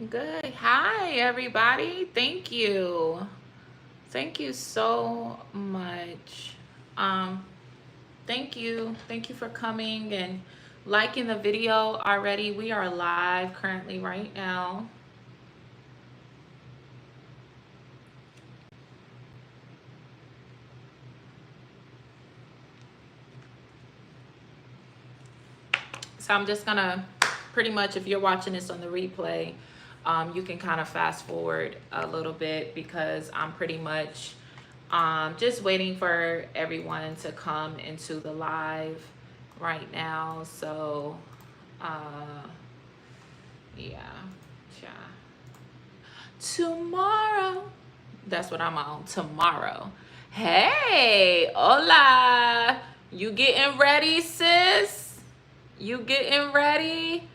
Good. Hi, everybody. Thank you. Thank you so much. Um, Thank you. Thank you for coming and liking the video already. We are live currently right now. So I'm just gonna pretty much, if you're watching this on the replay, you can kind of fast forward a little bit because I'm pretty much just waiting for everyone to come into the live right now. So, uh, yeah, yeah. Tomorrow, that's what I'm on tomorrow. Hey, hola. You getting ready, sis? You getting ready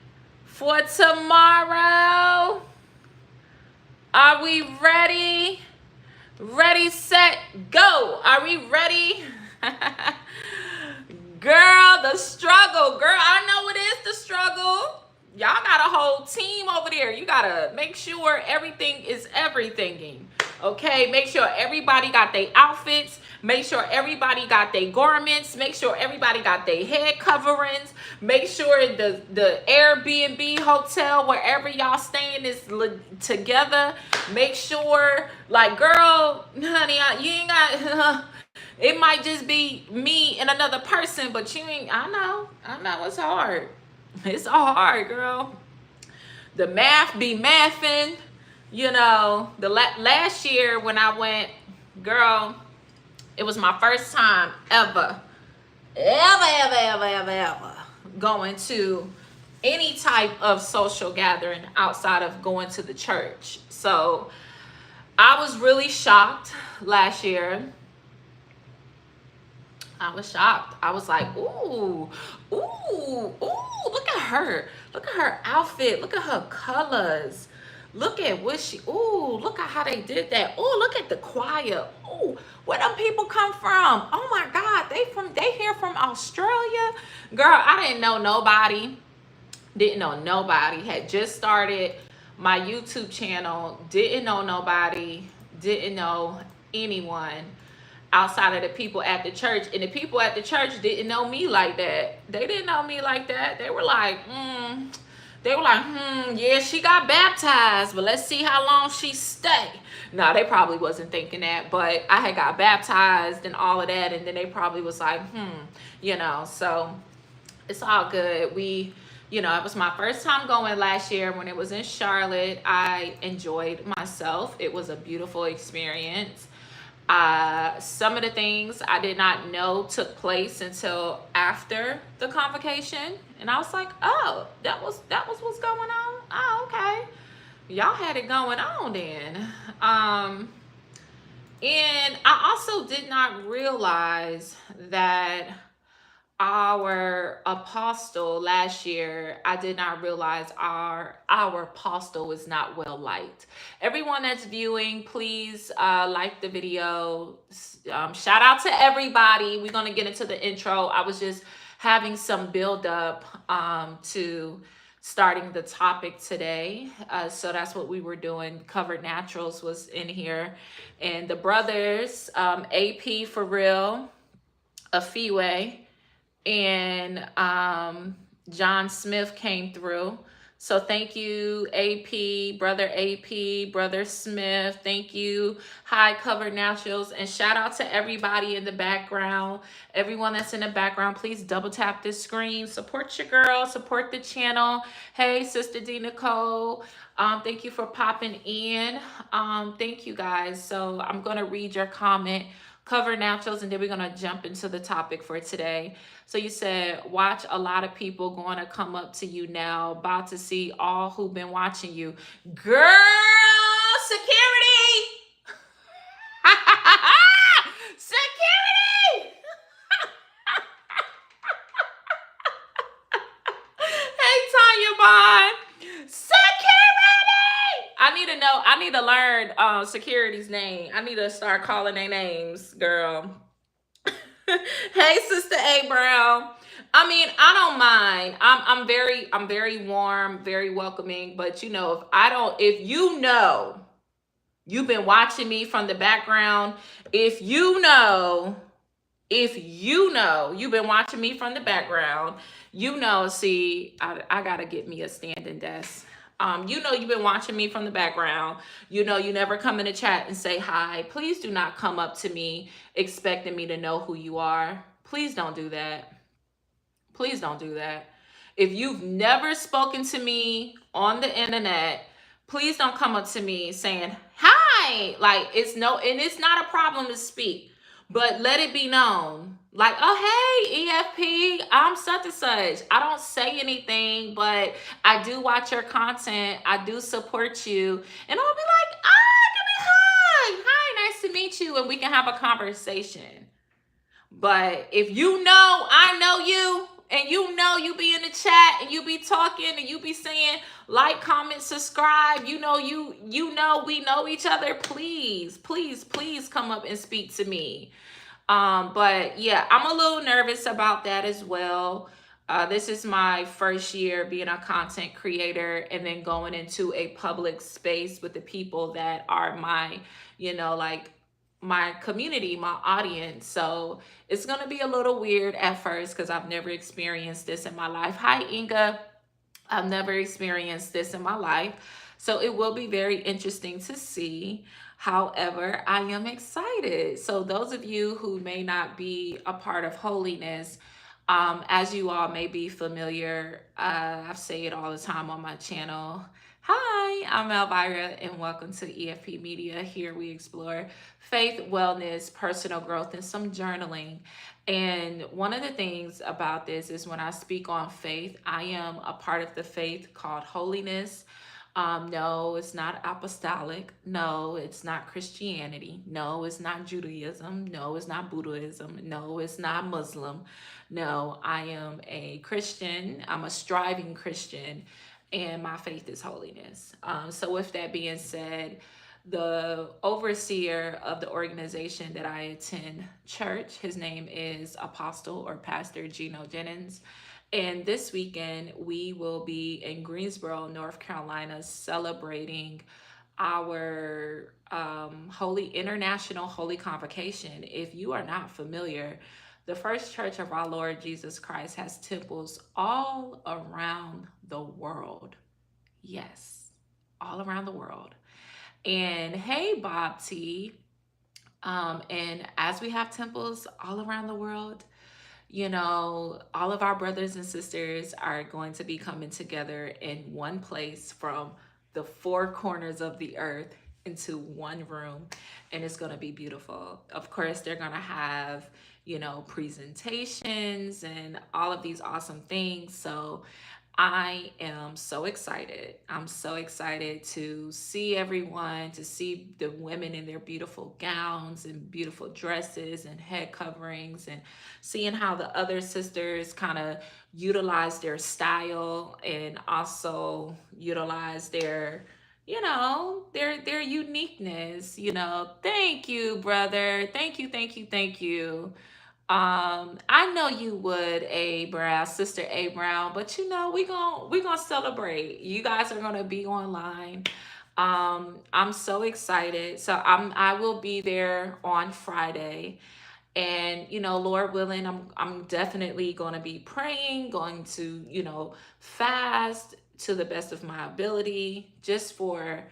for tomorrow? Are we ready? Ready, set, go. Are we ready? Girl, the struggle. Girl, I know it is the struggle. Y'all got a whole team over there. You gotta make sure everything is everythinging. Okay, make sure everybody got their outfits. Make sure everybody got their garments. Make sure everybody got their head coverings. Make sure the Airbnb hotel wherever y'all staying is together. Make sure, like, girl, honey, you ain't got. It might just be me and another person, but you ain't. I know it's hard. It's all hard, girl. The math be mathing. You know, the last year when I went, girl, it was my first time ever going to any type of social gathering outside of going to the church. So I was really shocked last year. I was shocked. I was like, ooh, look at her. Look at her outfit. Look at her colors. Look at what look at how they did that. Ooh, look at the choir. Ooh, where them people come from? Oh my God, they here from Australia. Girl, I didn't know nobody. Didn't know nobody. Had just started my YouTube channel. Didn't know nobody. Didn't know anyone outside of the people at the church. And the people at the church didn't know me like that. They didn't know me like that. They were like, yeah, she got baptized, but let's see how long she stay. No, they probably wasn't thinking that, but I had got baptized and all of that, and then they probably was like, so it's all good. It was my first time going last year when it was in Charlotte. I enjoyed myself. It was a beautiful experience. Some of the things I did not know took place until after the convocation, and I was like, "Oh, that was what's going on. Oh, okay, y'all had it going on then." And I also did not realize that our apostle last year, I did not realize our apostle is not well liked. Everyone that's viewing, please like the video. Shout out to everybody. We're gonna get into the intro. I was just having some build up to starting the topic today, so that's what we were doing. Covered Naturals was in here, and the brothers, AP for real, Afiwe, and John Smith came through. So thank you, AP, Brother Smith. Thank you, High Cover Naturals. And shout out to everybody in the background. Everyone that's in the background, please double tap this screen. Support your girl, support the channel. Hey, Sister D Nicole. Thank you for popping in. Thank you guys. So I'm going to read your comment, Cover Naturals, and then we're going to jump into the topic for today. So you said, watch a lot of people going to come up to you now, about to see all who've been watching you. Girl, security! Security! Hey, Tanya Bond. Security! I need to learn security's name. I need to start calling their names, girl. Hey, Sister A Brown. I mean, I don't mind. I'm very warm, very welcoming. But if you know, you've been watching me from the background. If you know, you've been watching me from the background, see, I gotta get me a standing desk. You've been watching me from the background. You never come in the chat and say hi. Please do not come up to me expecting me to know who you are. Please don't do that. Please don't do that. If you've never spoken to me on the internet, please don't come up to me saying hi. Like, it's not a problem to speak, but let it be known. Like, oh hey, EFP, I'm such and such. I don't say anything, but I do watch your content. I do support you, and I'll be like, give me a hug. Hi, nice to meet you, and we can have a conversation. But if I know you, and you be in the chat and you be talking and you be saying like, comment, subscribe, we know each other, please come up and speak to me. But yeah, I'm a little nervous about that as well. This is my first year being a content creator and then going into a public space with the people that are my, like my community, my audience. So it's going to be a little weird at first because I've never experienced this in my life. Hi, Inga. I've never experienced this in my life. So it will be very interesting to see. However, I am excited. So those of you who may not be a part of holiness, as you all may be familiar, I say it all the time on my channel. Hi, I'm Elvira, and welcome to EFP Media. Here we explore faith, wellness, personal growth, and some journaling. And one of the things about this is when I speak on faith, I am a part of the faith called holiness. No, it's not apostolic. No, it's not Christianity. No, it's not Judaism. No, it's not Buddhism. No, it's not Muslim. No, I am a Christian. I'm a striving Christian, and my faith is holiness. So with that being said, the overseer of the organization that I attend church, his name is Apostle or Pastor Gino Jennings. And this weekend, we will be in Greensboro, North Carolina, celebrating our International Holy Convocation. If you are not familiar, the First Church of our Lord Jesus Christ has temples all around the world. Yes, all around the world. And hey, Bob T. And as we have temples all around the world, all of our brothers and sisters are going to be coming together in one place from the four corners of the earth into one room, and it's going to be beautiful. Of course, they're going to have, presentations and all of these awesome things. So I am so excited. I'm so excited to see everyone, to see the women in their beautiful gowns and beautiful dresses and head coverings, and seeing how the other sisters kind of utilize their style and also utilize their their uniqueness. Thank you, brother. Thank you. I know you would, A Brown, Sister A Brown, but we gonna celebrate. You guys are gonna be online. I'm so excited. So I will be there on Friday, and Lord willing, I'm definitely gonna be praying, going to fast to the best of my ability, just for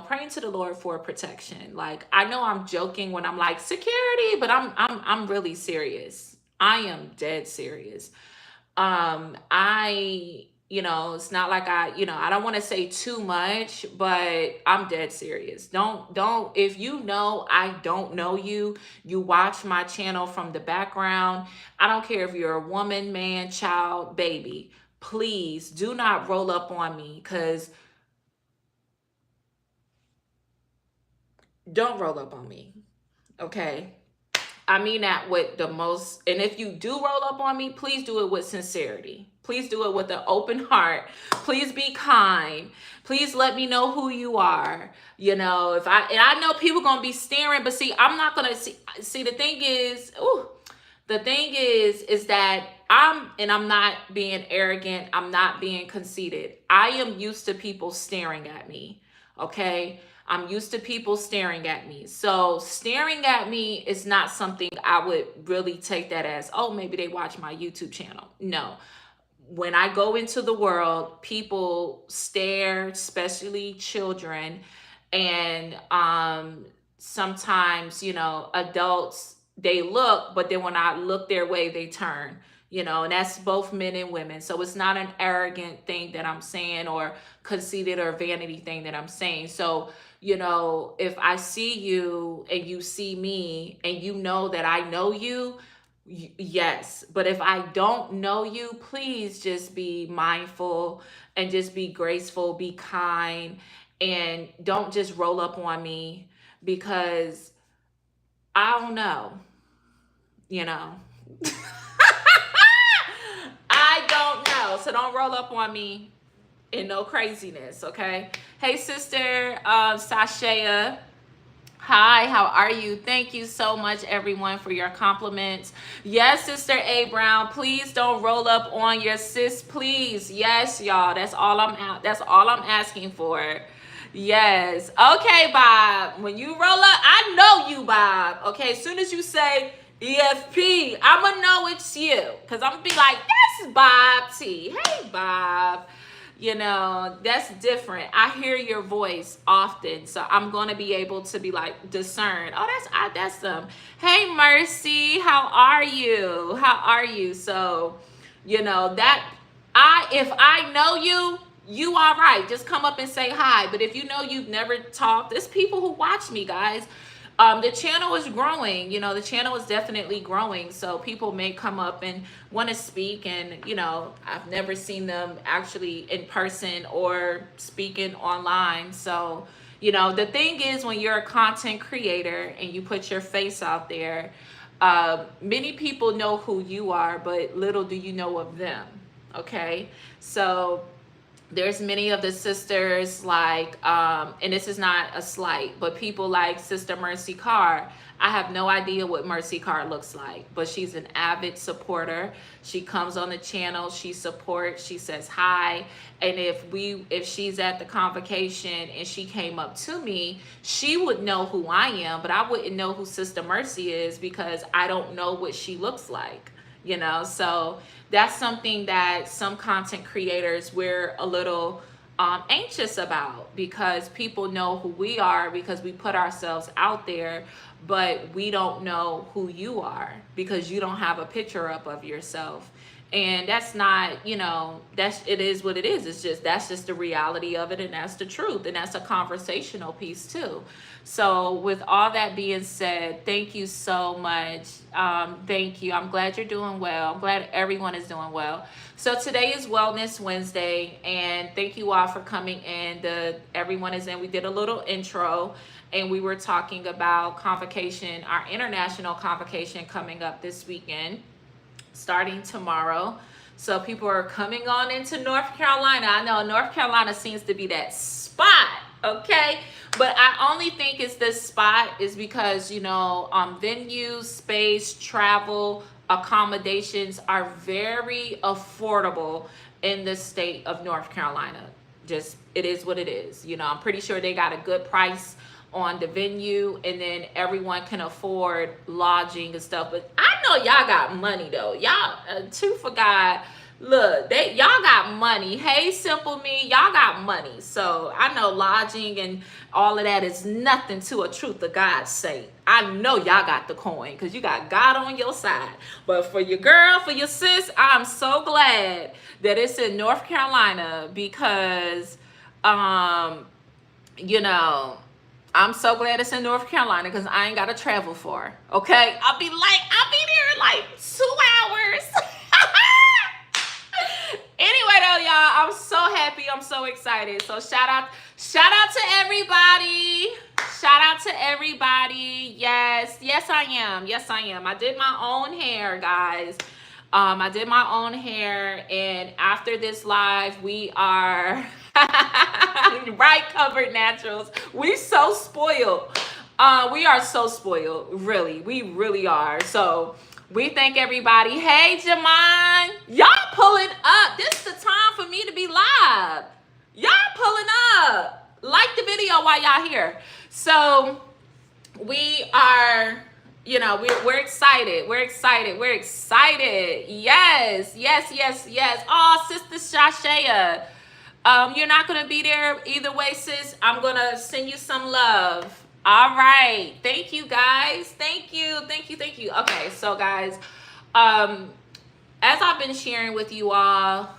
praying to the Lord for protection. Like, I know I'm joking when I'm like security, but I'm really serious. I am dead serious. It's not like I don't want to say too much, but I'm dead serious. Don't if I don't know you, you watch my channel from the background. I don't care if you're a woman, man, child, baby. Please do not roll up on me, because don't roll up on me, okay? I mean that with the most, and if you do roll up on me, please do it with sincerity. Please do it with an open heart. Please be kind. Please let me know who you are. And I know people gonna be staring, but see, I'm not gonna see. The thing is, The thing is that I'm not being arrogant, I'm not being conceited. I am used to people staring at me. Okay? I'm used to people staring at me. So staring at me is not something I would really take that as, oh, maybe they watch my YouTube channel. No. When I go into the world, people stare, especially children, and sometimes, adults, they look, but then when I look their way, they turn. And that's both men and women. So it's not an arrogant thing that I'm saying, or conceited or vanity thing that I'm saying. So, if I see you and you see me and you know that I know you, yes. But if I don't know you, please just be mindful and just be graceful, be kind, and don't just roll up on me, because I don't know, you know. I don't know. So don't roll up on me in no craziness, okay? Hey, sister Sashaya. Hi, how are you? Thank you so much, everyone, for your compliments. Yes, Sister A. Brown, please don't roll up on your sis, please. Yes, y'all. That's all I'm out. That's all I'm asking for. Yes. Okay, Bob. When you roll up, I know you, Bob. Okay, as soon as you say EFP, I'ma know it's you. Because I'm gonna be like, that's Bob T. Hey, Bob. That's different. I hear your voice often, so I'm going to be able to be like, discern, oh, that's them. Hey, Mercy, how are you? So that if I know you all right, just come up and say hi. But if you've never talked, there's people who watch me, guys. The channel is growing. The channel is definitely growing. So people may come up and want to speak, and I've never seen them actually in person or speaking online. So the thing is, when you're a content creator and you put your face out there, many people know who you are, but little do you know of them. Okay, so there's many of the sisters like, and this is not a slight, but people like Sister Mercy Carr. I have no idea what Mercy Carr looks like, but she's an avid supporter. She comes on the channel, she supports, she says hi. And if she's at the convocation and she came up to me, she would know who I am, but I wouldn't know who Sister Mercy is because I don't know what she looks like. So that's something that some content creators, we're a little anxious about, because people know who we are because we put ourselves out there, but we don't know who you are because you don't have a picture up of yourself. And that's not, it is what it is. That's just the reality of it, and that's the truth, and that's a conversational piece too. So with all that being said, thank you so much. Thank you. I'm glad you're doing well. I'm glad everyone is doing well. So today is Wellness Wednesday, and thank you all for coming in. Everyone is in. We did a little intro, and we were talking about convocation, our international convocation coming up this weekend, starting tomorrow. So people are coming on into North Carolina. I know North Carolina seems to be that spot, okay? But I only think it's this spot is because, venues, space, travel, accommodations are very affordable in the state of North Carolina. Just, it is what it is. I'm pretty sure they got a good price on the venue, and then everyone can afford lodging and stuff. But I know y'all got money though. Y'all, two for God, look, y'all got money. Hey, Simple Me, y'all got money. So I know lodging and all of that is nothing to a truth of God's sake. I know y'all got the coin because you got God on your side. But for your girl, for your sis, I'm so glad that it's in North Carolina, because I'm so glad it's in North Carolina because I ain't got to travel far. Okay? I'll be there in like 2 hours. Anyway, though, y'all, I'm so happy. I'm so excited. So shout out to everybody. Shout out to everybody. Yes, I am. I did my own hair, guys. I did my own hair, and after this live, we are Right Covered Naturals. We so spoiled. We are so spoiled, really. We really are. So We thank everybody. Hey, Jamon. Y'all pulling up. This is the time for me to be live. Y'all pulling up. Like the video while y'all here. So we are, we're excited. We're excited. We're excited. Yes. Oh, Sister Shashaya. You're not going to be there either way, sis. I'm going to send you some love. All right. Thank you, guys. Thank you. Okay, so guys, as I've been sharing with you all,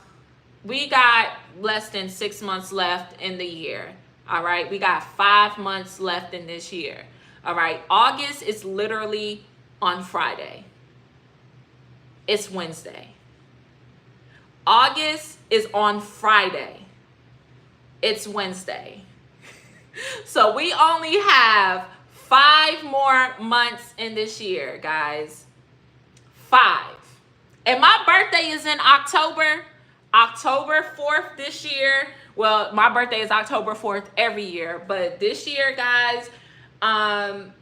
we got less than 6 months left in the year. All right. We got 5 months left in this year. All right. August is literally on Friday. It's Wednesday. August is on Friday. It's Wednesday. So we only have 5 more months in this year, guys. 5. And my birthday is in October 4th this year. Well, my birthday is October 4th every year, but this year, guys, I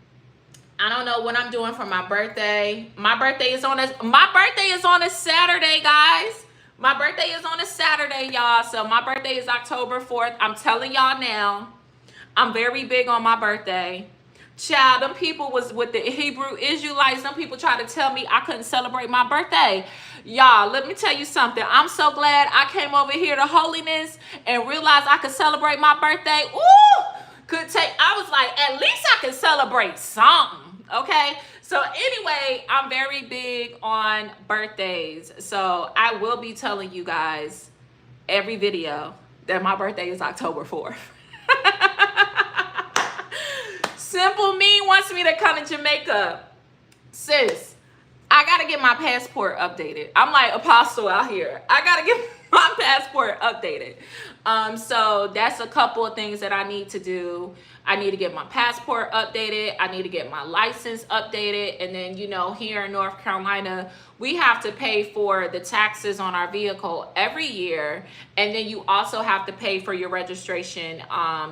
don't know what I'm doing for my birthday. My birthday is on a Saturday, guys. My birthday is on a Saturday, y'all. So my birthday is October 4th. I'm telling y'all now, I'm very big on my birthday. Child, them people was with the Hebrew Israelites. Some people tried to tell me I couldn't celebrate my birthday. Y'all, let me tell you something. I'm so glad I came over here to Holiness and realized I could celebrate my birthday. Ooh, I was like, at least I can celebrate something. Okay. So anyway, I'm very big on birthdays. So I will be telling you guys every video that my birthday is October 4th. Simple Me wants me to come to Jamaica. Sis, I got to get my passport updated. I'm like Apostle out here. I got to get my passport updated. So that's a couple of things that I need to do. I need to get my passport updated. I need to get my license updated. And then, here in North Carolina, we have to pay for the taxes on our vehicle every year. And then you also have to pay for your registration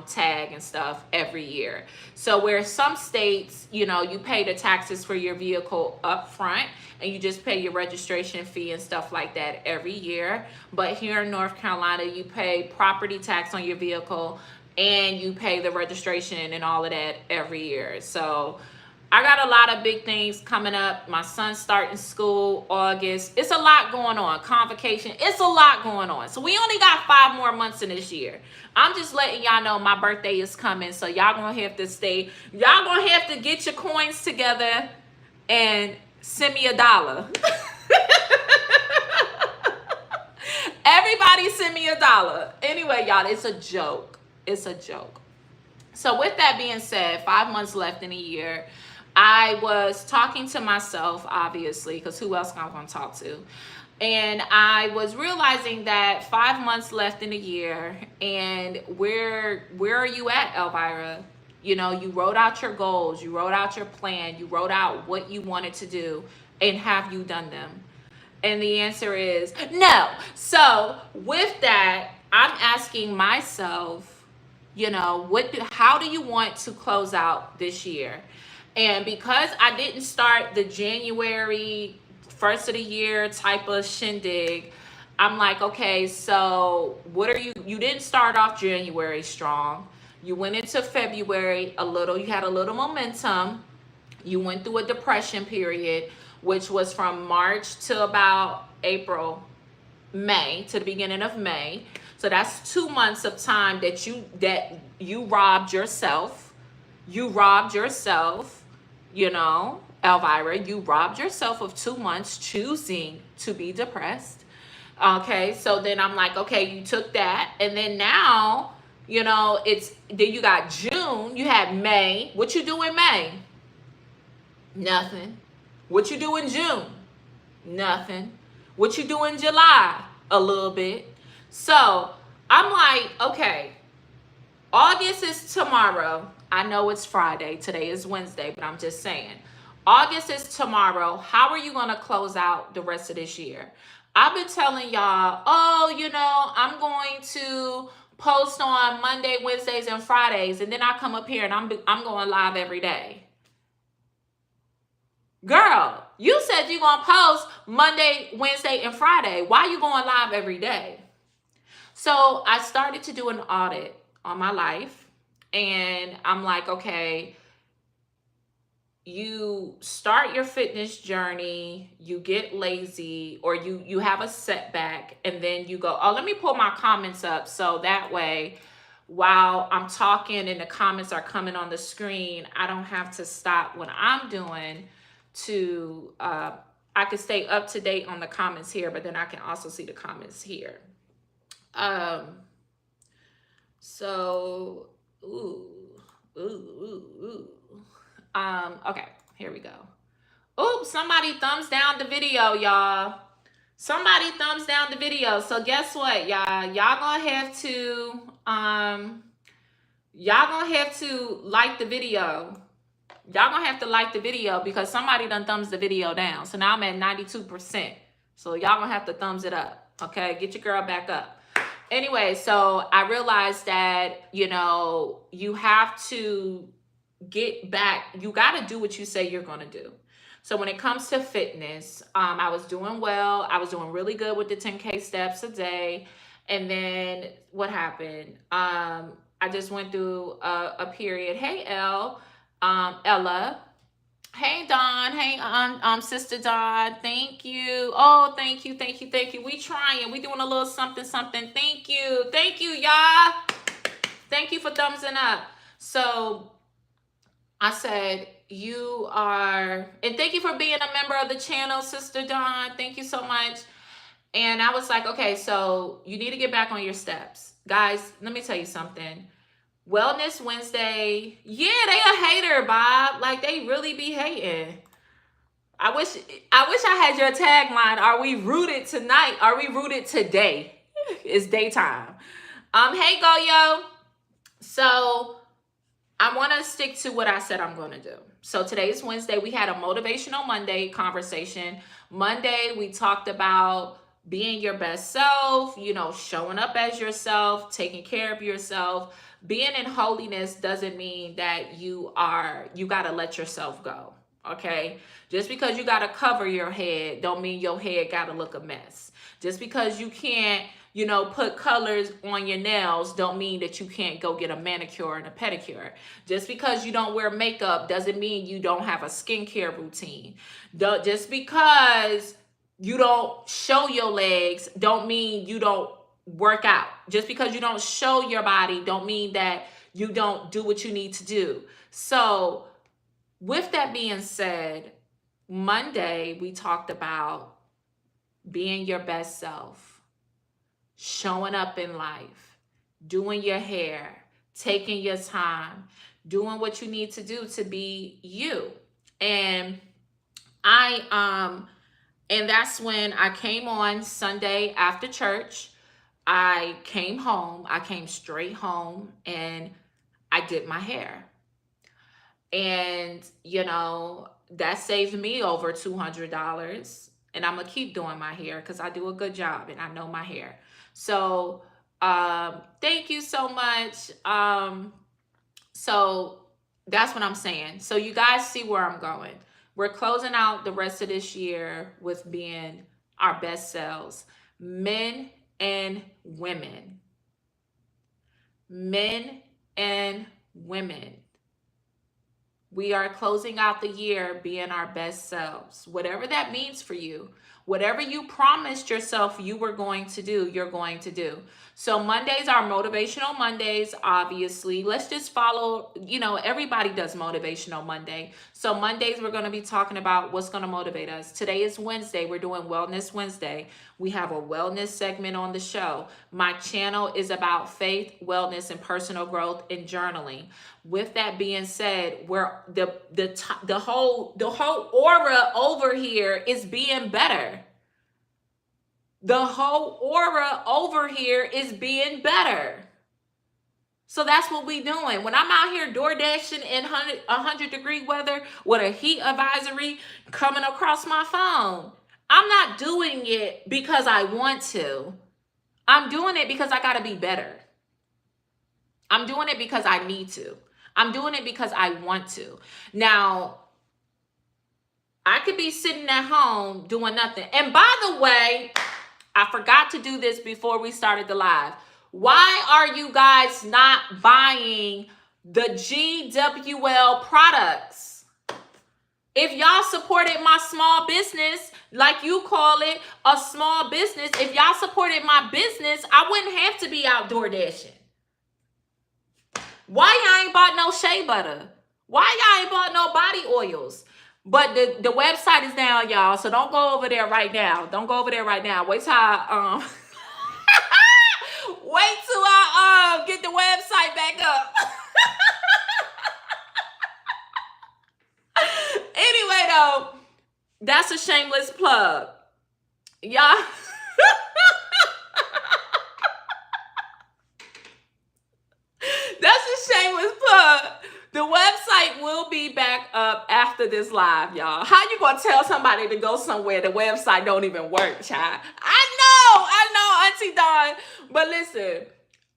tag and stuff every year. So where some states, you pay the taxes for your vehicle up front and you just pay your registration fee and stuff like that every year. But here in North Carolina, you pay property tax on your vehicle and you pay the registration and all of that every year. So I got a lot of big things coming up. My son's starting school August. It's a lot going on. Convocation. It's a lot going on. So we only got 5 more months in this year. I'm just letting y'all know my birthday is coming. So y'all gonna have to stay. Y'all gonna have to get your coins together and send me $1. Everybody send me $1. Anyway, y'all, it's a joke. It's a joke. So with that being said, 5 months left in a year. I was talking to myself, obviously, because who else am I going to talk to? And I was realizing that 5 months left in a year, and where are you at, Elvira? You wrote out your goals, you wrote out your plan, you wrote out what you wanted to do, and have you done them? And the answer is no. So with that, I'm asking myself, how do you want to close out this year? And because I didn't start the January first of the year type of shindig, I'm like, okay, so you didn't start off January strong. You went into February you had a little momentum. You went through a depression period, which was from March to about May, to the beginning of May. So that's 2 months of time that you robbed yourself. You robbed yourself, Elvira, you robbed yourself of 2 months choosing to be depressed. Okay, so then I'm like, okay, you took that. And then now, then you got June, you had May. What you do in May? Nothing. What you do in June? Nothing. What you do in July? A little bit. So I'm like, okay, August is tomorrow. I know it's Friday. Today is Wednesday, but I'm just saying. August is tomorrow. How are you going to close out the rest of this year? I've been telling y'all, I'm going to post on Monday, Wednesdays, and Fridays. And then I come up here and I'm going live every day. Girl, you said you're going to post Monday, Wednesday, and Friday. Why are you going live every day? So I started to do an audit on my life. And I'm like, okay, you start your fitness journey, you get lazy, or you have a setback, and then you go, oh, let me pull my comments up so that way while I'm talking and the comments are coming on the screen, I don't have to stop what I'm doing to I can stay up to date on the comments here, but then I can also see the comments here. So ooh. Okay, here we go. Oops, somebody thumbs down the video, y'all. Somebody thumbs down the video. So guess what, y'all? Y'all gonna have to like the video. Y'all gonna have to like the video because somebody done thumbs the video down. So now I'm at 92%. So y'all gonna have to thumbs it up. Okay, get your girl back up. Anyway, so I realized that, you have to get back. You got to do what you say you're going to do. So when it comes to fitness, I was doing well. I was doing really good with the 10K steps a day. And then what happened? I just went through a period. Hey, Ella. Hey, Dawn. Hey, Sister Dawn. Thank you. Oh, thank you. We trying. We doing a little something. Thank you, y'all. Thank you for thumbsing up. So I said, you are, and thank you for being a member of the channel, Sister Dawn. Thank you so much. And I was like, okay, so you need to get back on your steps. Guys, let me tell you something. Wellness Wednesday, yeah, they a hater, Bob. Like, they really be hating. I wish I had your tagline. Are we rooted tonight? Are we rooted today? It's daytime. Hey, Goyo. So I want to stick to what I said I'm going to do. So today's Wednesday. We had a Motivational Monday conversation. Monday, we talked about being your best self, showing up as yourself, taking care of yourself. Being in holiness doesn't mean that you got to let yourself go. Okay? Just because you got to cover your head don't mean your head got to look a mess. Just because you can't, put colors on your nails don't mean that you can't go get a manicure and a pedicure. Just because you don't wear makeup doesn't mean you don't have a skincare routine. Just because you don't show your legs don't mean you don't work out. Just because you don't show your body don't mean that you don't do what you need to do. So with that being said, Monday we talked about being your best self, showing up in life, doing your hair, taking your time, doing what you need to do to be you. And and that's when I came on Sunday after church. I came home. I came straight home and I did my hair. And, that saved me over $200. And I'm going to keep doing my hair because I do a good job and I know my hair. So thank you so much. So that's what I'm saying. So you guys see where I'm going. We're closing out the rest of this year with being our best selves. Men and women. Men and women. We are closing out the year being our best selves. Whatever that means for you, whatever you promised yourself you were going to do, you're going to do. So Mondays are Motivational Mondays, obviously. Let's just follow, everybody does Motivational Monday. So Mondays, we're going to be talking about what's going to motivate us. Today is Wednesday. We're doing Wellness Wednesday. We have a wellness segment on the show. My channel is about faith, wellness, and personal growth and journaling. With that being said, we're the whole aura over here is being better. The whole aura over here is being better. So that's what we doing. When I'm out here door dashing in 100-degree weather with a heat advisory coming across my phone, I'm not doing it because I want to. I'm doing it because I got to be better. I'm doing it because I need to. I'm doing it because I want to. Now, I could be sitting at home doing nothing. And by the way, I forgot to do this before we started the live. Why are you guys not buying the GWL products? If y'all supported my small business, like you call it, a small business, if y'all supported my business, I wouldn't have to be outdoor dashing. Why y'all ain't bought no shea butter? Why y'all ain't bought no body oils? But the website is down, y'all, so don't go over there right now. Don't go over there right now. Wait till I wait till I get the website back up. Anyway, though, that's a shameless plug. Y'all. That's a shameless plug. The website will be back up after this live, y'all. How you gonna tell somebody to go somewhere the website don't even work, child? I know, Auntie Dawn. But listen,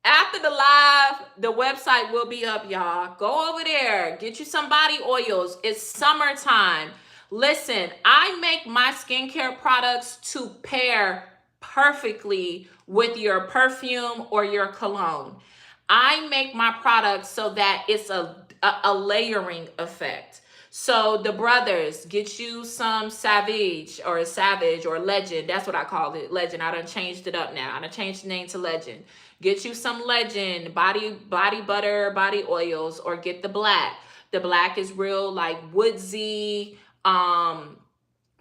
after the live, the website will be up, y'all. Go over there, get you some body oils. It's summertime. Listen, I make my skincare products to pair perfectly with your perfume or your cologne. I make my products so that it's a layering effect. So the brothers, get you some Savage or Legend. That's what I call it, Legend. I done changed it up now. I done changed the name to Legend. Get you some Legend body butter, body oils, or get the black. The black is real like woodsy,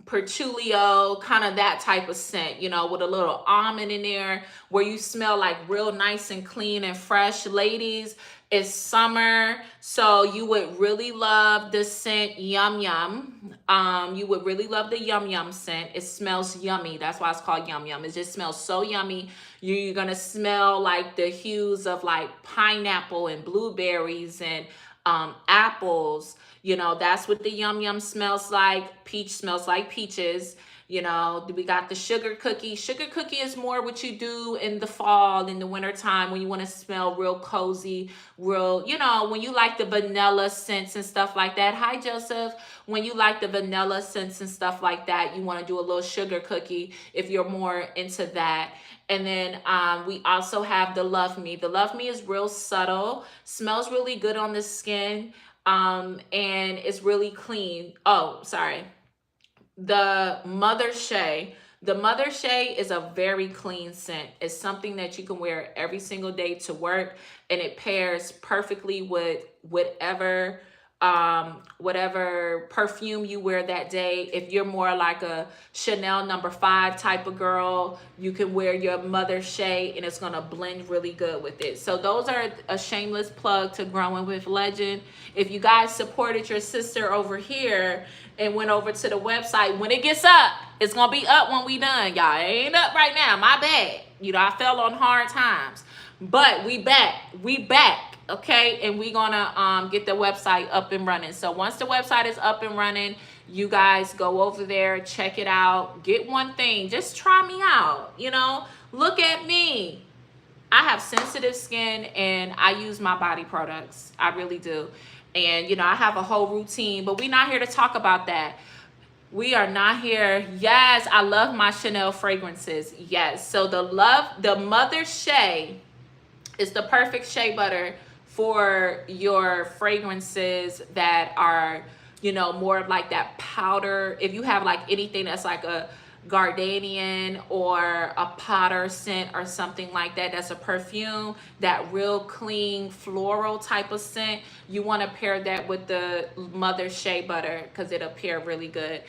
patchoulio, kind of that type of scent, you know, with a little almond in there, where you smell like real nice and clean and fresh. Ladies, it's summer, so you would really love the scent Yum Yum. You would really love the Yum Yum scent. It smells yummy. That's why it's called Yum Yum. It just smells so yummy. You're gonna smell like the hues of like pineapple and blueberries and apples. You know, that's what the Yum Yum smells like. Peach smells like peaches. You know, we got the sugar cookie. Sugar cookie is more what you do in the fall, in the wintertime, when you want to smell real cozy, real, you know, when you like the vanilla scents and stuff like that. Hi, Joseph. When you like the vanilla scents and stuff like that, you want to do a little sugar cookie if you're more into that. And then we also have the Love Me. The Love Me is real subtle, smells really good on the skin, and it's really clean. Oh, sorry. The Mother Shea. The Mother Shea is a very clean scent. It's something that you can wear every single day to work, and it pairs perfectly with whatever perfume you wear that day. If you're more like a Chanel No. 5 type of girl, you can wear your Mother Shea and it's gonna blend really good with it. So those are a shameless plug to Growing with Legend. If you guys supported your sister over here and went over to the website, when it gets up, it's gonna be up when we done, y'all. It ain't up right now, my bad. You know, I fell on hard times, but we back, okay? And we gonna get the website up and running. So once the website is up and running, you guys go over there, check it out, get one thing, just try me out, you know, look at me. I have sensitive skin and I use my body products. I really do. And you know, I have a whole routine, but we're not here to talk about that. We are not here. Yes, I love my Chanel fragrances. Yes. So the Mother Shea is the perfect shea butter for your fragrances that are, you know, more of like that powder. If you have like anything that's like a Gardenian or a Potter scent or something like that, that's a perfume, that real clean floral type of scent, you want to pair that with the Mother Shea butter because it'll pair really good.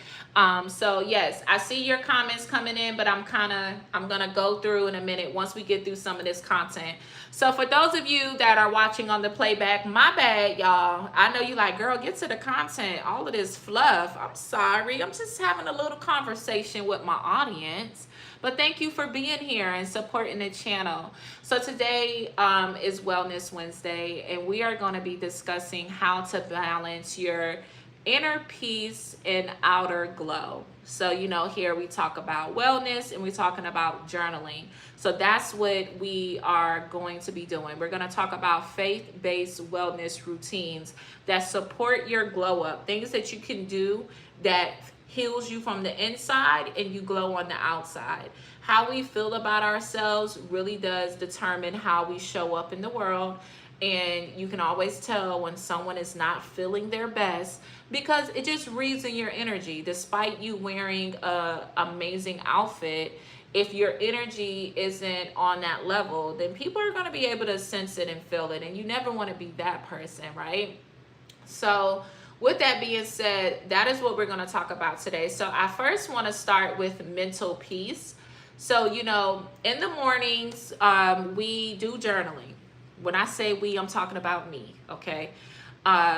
So yes, I see your comments coming in, but I'm gonna go through in a minute once we get through some of this content. So for those of you that are watching on the playback, my bad, y'all. I know you like, girl, get to the content. All of this fluff. I'm sorry. I'm just having a little conversation with my audience. But thank you for being here and supporting the channel. So today is Wellness Wednesday, and we are going to be discussing how to balance your inner peace and outer glow. So, you know, here we talk about wellness and we're talking about journaling. So that's what we are going to be doing. We're going to talk about faith-based wellness routines that support your glow up, things that you can do that heals you from the inside and you glow on the outside. How we feel about ourselves really does determine how we show up in the world. And you can always tell when someone is not feeling their best because it just reads in your energy. Despite you wearing a amazing outfit, if your energy isn't on that level, then people are going to be able to sense it and feel it. And you never want to be that person, right? So, with that being said, that is what we're going to talk about today. So, I first want to start with mental peace. So, in the mornings, we do journaling. When I say we, I'm talking about me, okay?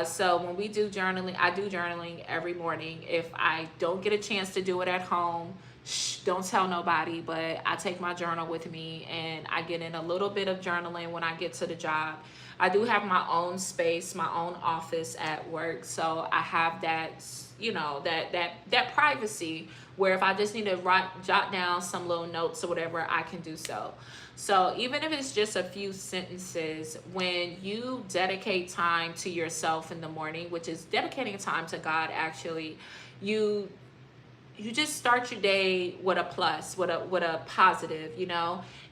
So when we do journaling, I do journaling every morning. If I don't get a chance to do it at home, don't tell nobody, but I take my journal with me and I get in a little bit of journaling when I get to the job. I do have my own space, my own office at work, so I have that, that privacy where if I just need to jot down some little notes or whatever, I can do so. So even if it's just a few sentences, when you dedicate time to yourself in the morning, which is dedicating time to God, actually, you just start your day with a plus, with a positive.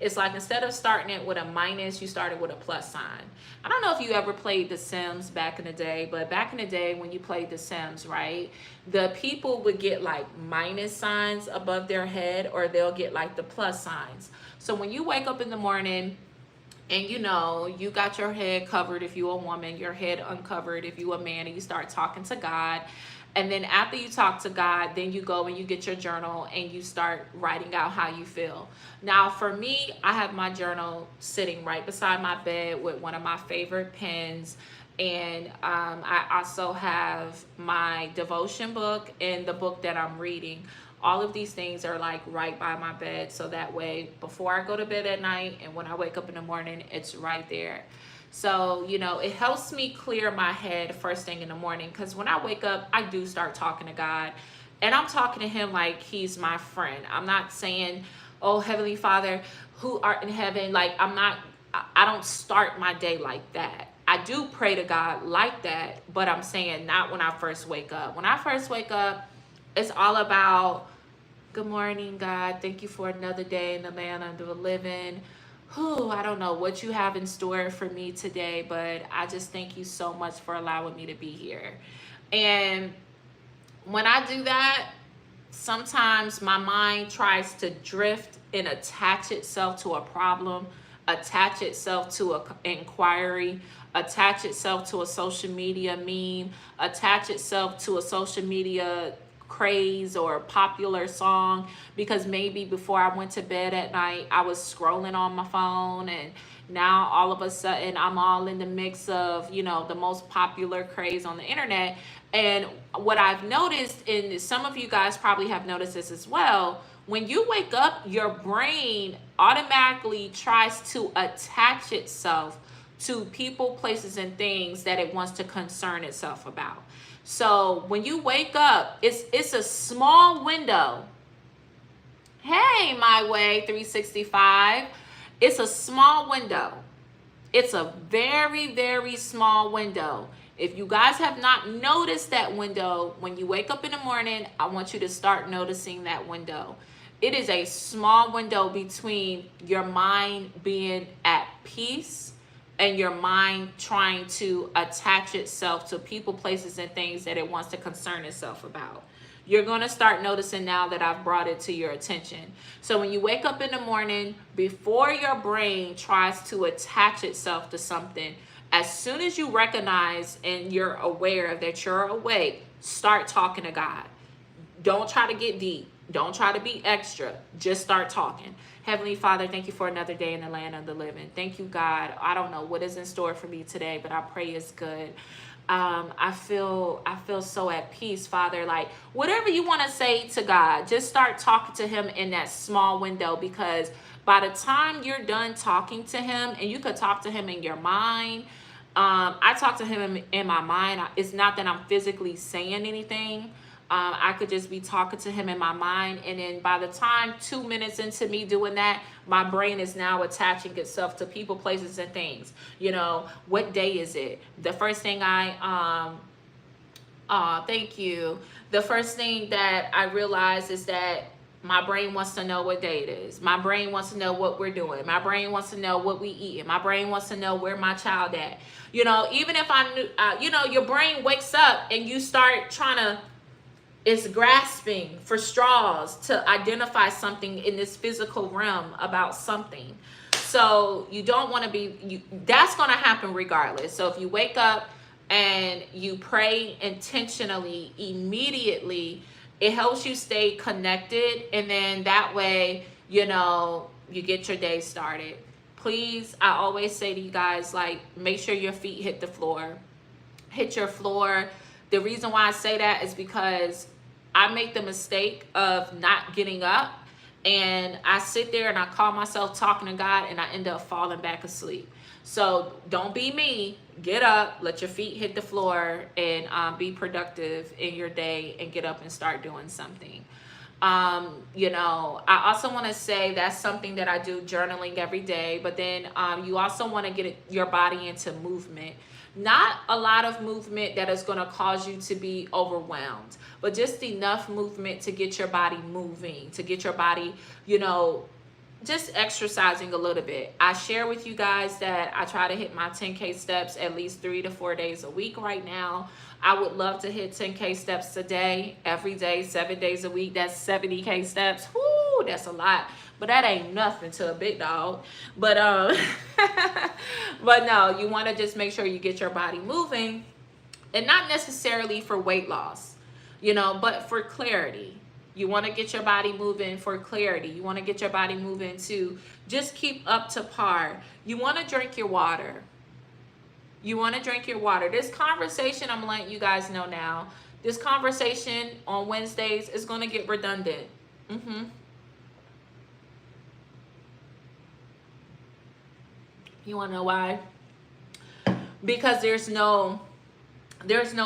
It's like instead of starting it with a minus, you started with a plus sign. I don't know if you ever played The Sims back in the day, but back in the day when you played The Sims, right, the people would get like minus signs above their head, or they'll get like the plus signs. So when you wake up in the morning and you got your head covered if you're a woman, your head uncovered if you're a man, and you start talking to God. And then after you talk to God, then you go and you get your journal and you start writing out how you feel. Now, for me, I have my journal sitting right beside my bed with one of my favorite pens. And I also have my devotion book and the book that I'm reading. All of these things are like right by my bed. So that way, before I go to bed at night and when I wake up in the morning, it's right there. So, it helps me clear my head first thing in the morning, because when I wake up, I do start talking to God, and I'm talking to him like he's my friend. I'm not saying, oh, Heavenly Father, who art in heaven. Like, I don't start my day like that. I do pray to God like that, but I'm saying not when I first wake up. When I first wake up, it's all about, good morning, God. Thank you for another day in the land of the living. I don't know what you have in store for me today, but I just thank you so much for allowing me to be here. And when I do that, sometimes my mind tries to drift and attach itself to a problem, attach itself to an inquiry, attach itself to a social media meme, attach itself to a social media craze or popular song, because maybe before I went to bed at night, I was scrolling on my phone, and now all of a sudden I'm all in the mix of, the most popular craze on the internet. And what I've noticed, and some of you guys probably have noticed this as well, when you wake up, your brain automatically tries to attach itself to people, places, and things that it wants to concern itself about. So when you wake up, it's a small window. Hey, my way 365. It's a small window. It's a very, very small window. If you guys have not noticed that window, when you wake up in the morning, I want you to start noticing that window. It is a small window between your mind being at peace and your mind trying to attach itself to people, places, and things that it wants to concern itself about. You're going to start noticing now that I've brought it to your attention. So when you wake up in the morning, before your brain tries to attach itself to something, as soon as you recognize and you're aware that you're awake, start talking to God. Don't try to get deep. Don't try to be extra. Just start talking. Heavenly Father, thank you for another day in the land of the living. Thank you, God. I don't know what is in store for me today, but I pray it's good. I feel so at peace, Father. Like, whatever you want to say to God, just start talking to him in that small window, because by the time you're done talking to him, and you could talk to him in your mind. I talk to him in my mind. It's not that I'm physically saying anything. I could just be talking to him in my mind, and then by the time 2 minutes into me doing that, my brain is now attaching itself to people, places, and things. What day is it? The first thing I Thank you. The first thing that I realized is that my brain wants to know what day it is. My brain wants to know what we're doing. My brain wants to know what we eating. My brain wants to know where my child at. You know, even if I knew, your brain wakes up and you start trying to, it's grasping for straws to identify something in this physical realm about something. So you don't want to be, that's going to happen regardless. So if you wake up and you pray intentionally, immediately, it helps you stay connected. And then that way, you get your day started. Please, I always say to you guys, like, make sure your feet hit the floor. Hit your floor. The reason why I say that is because I make the mistake of not getting up, and I sit there and I call myself talking to God, and I end up falling back asleep. So don't be me. Get up, let your feet hit the floor, and be productive in your day, and get up and start doing something. I also want to say that's something that I do, journaling every day. But then you also want to get your body into movement. Not a lot of movement that is going to cause you to be overwhelmed, but just enough movement to get your body moving, to get your body, just exercising a little bit. I share with you guys that I try to hit my 10K steps at least 3 to 4 days a week right now. I would love to hit 10K steps a day, every day, 7 days a week. That's 70K steps. Whoo, that's a lot. But that ain't nothing to a big dog. But but no, you want to just make sure you get your body moving, and not necessarily for weight loss, but for clarity. You want to get your body moving for clarity. You want to get your body moving to just keep up to par. You want to drink your water. You want to drink your water. This conversation, I'm letting you guys know now, this conversation on Wednesdays is going to get redundant. You want to know why? Because there's no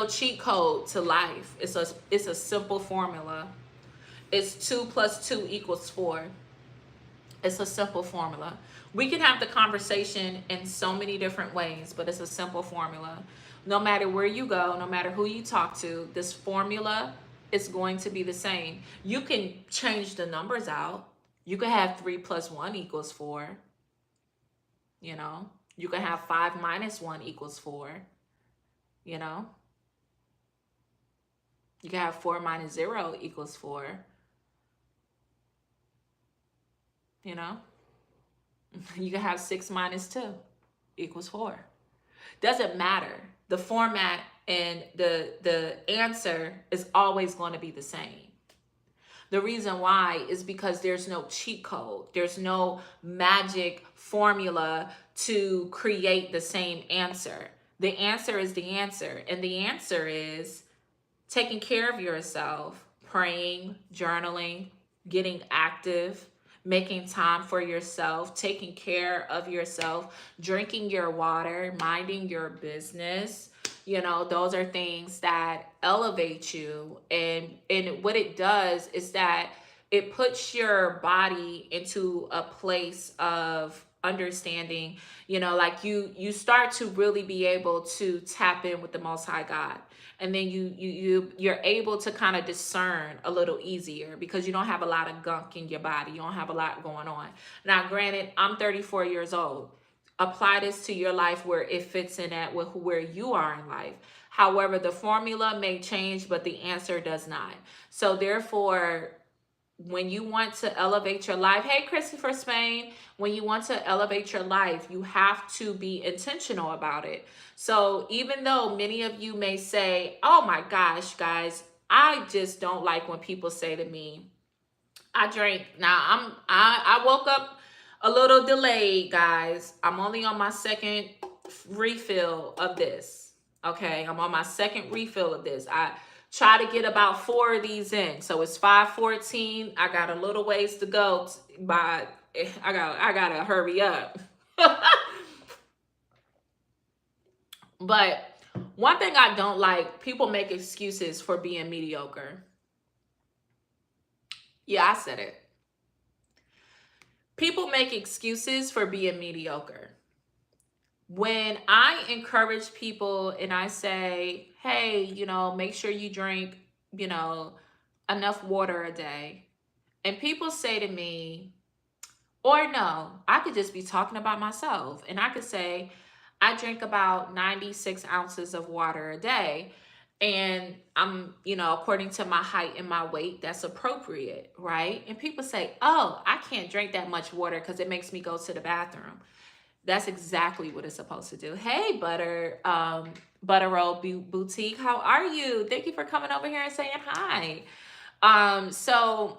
cheat code to life. It's a simple formula. It's 2 + 2 = 4. It's a simple formula. We can have the conversation in so many different ways, but it's a simple formula. No matter where you go, no matter who you talk to, this formula is going to be the same. You can change the numbers out. You can have 3 + 1 = 4. You can have 5 - 1 = 4. You can have 4 - 0 = 4. You can have 6 - 2 = 4. Doesn't matter. The format and the answer is always going to be the same. The reason why is because there's no cheat code. There's no magic formula to create the same answer. The answer is the answer. And the answer is taking care of yourself, praying, journaling, getting active, making time for yourself, taking care of yourself, drinking your water, minding your business. Those are things that elevate you. And what it does is that it puts your body into a place of understanding, like you start to really be able to tap in with the Most High God. And then you're able to kind of discern a little easier because you don't have a lot of gunk in your body. You don't have a lot going on. Now, granted, I'm 34 years old. Apply this to your life where it fits in at with where you are in life. However, the formula may change, but the answer does not. So therefore, when you want to elevate your life, hey, Christopher Spain, when you want to elevate your life, you have to be intentional about it. So even though many of you may say, oh my gosh, guys, I just don't like when people say to me, I drank. Now I woke up a little delayed, guys. I'm only on my second refill of this. Okay, I'm on my second refill of this. I try to get about 4 of these in. So it's 5:14. I got a little ways to go by. I gotta hurry up. But one thing I don't like, people make excuses for being mediocre. Yeah, I said it. People make excuses for being mediocre. When I encourage people and I say, hey, make sure you drink, you know, enough water a day. And people say to me, or no, I could just be talking about myself. And I could say, I drink about 96 ounces of water a day. And I'm, according to my height and my weight, that's appropriate, right? And people say, oh, I can't drink that much water because it makes me go to the bathroom. That's exactly what it's supposed to do. Hey, Butter Roll Boutique, how are you? Thank you for coming over here and saying hi. So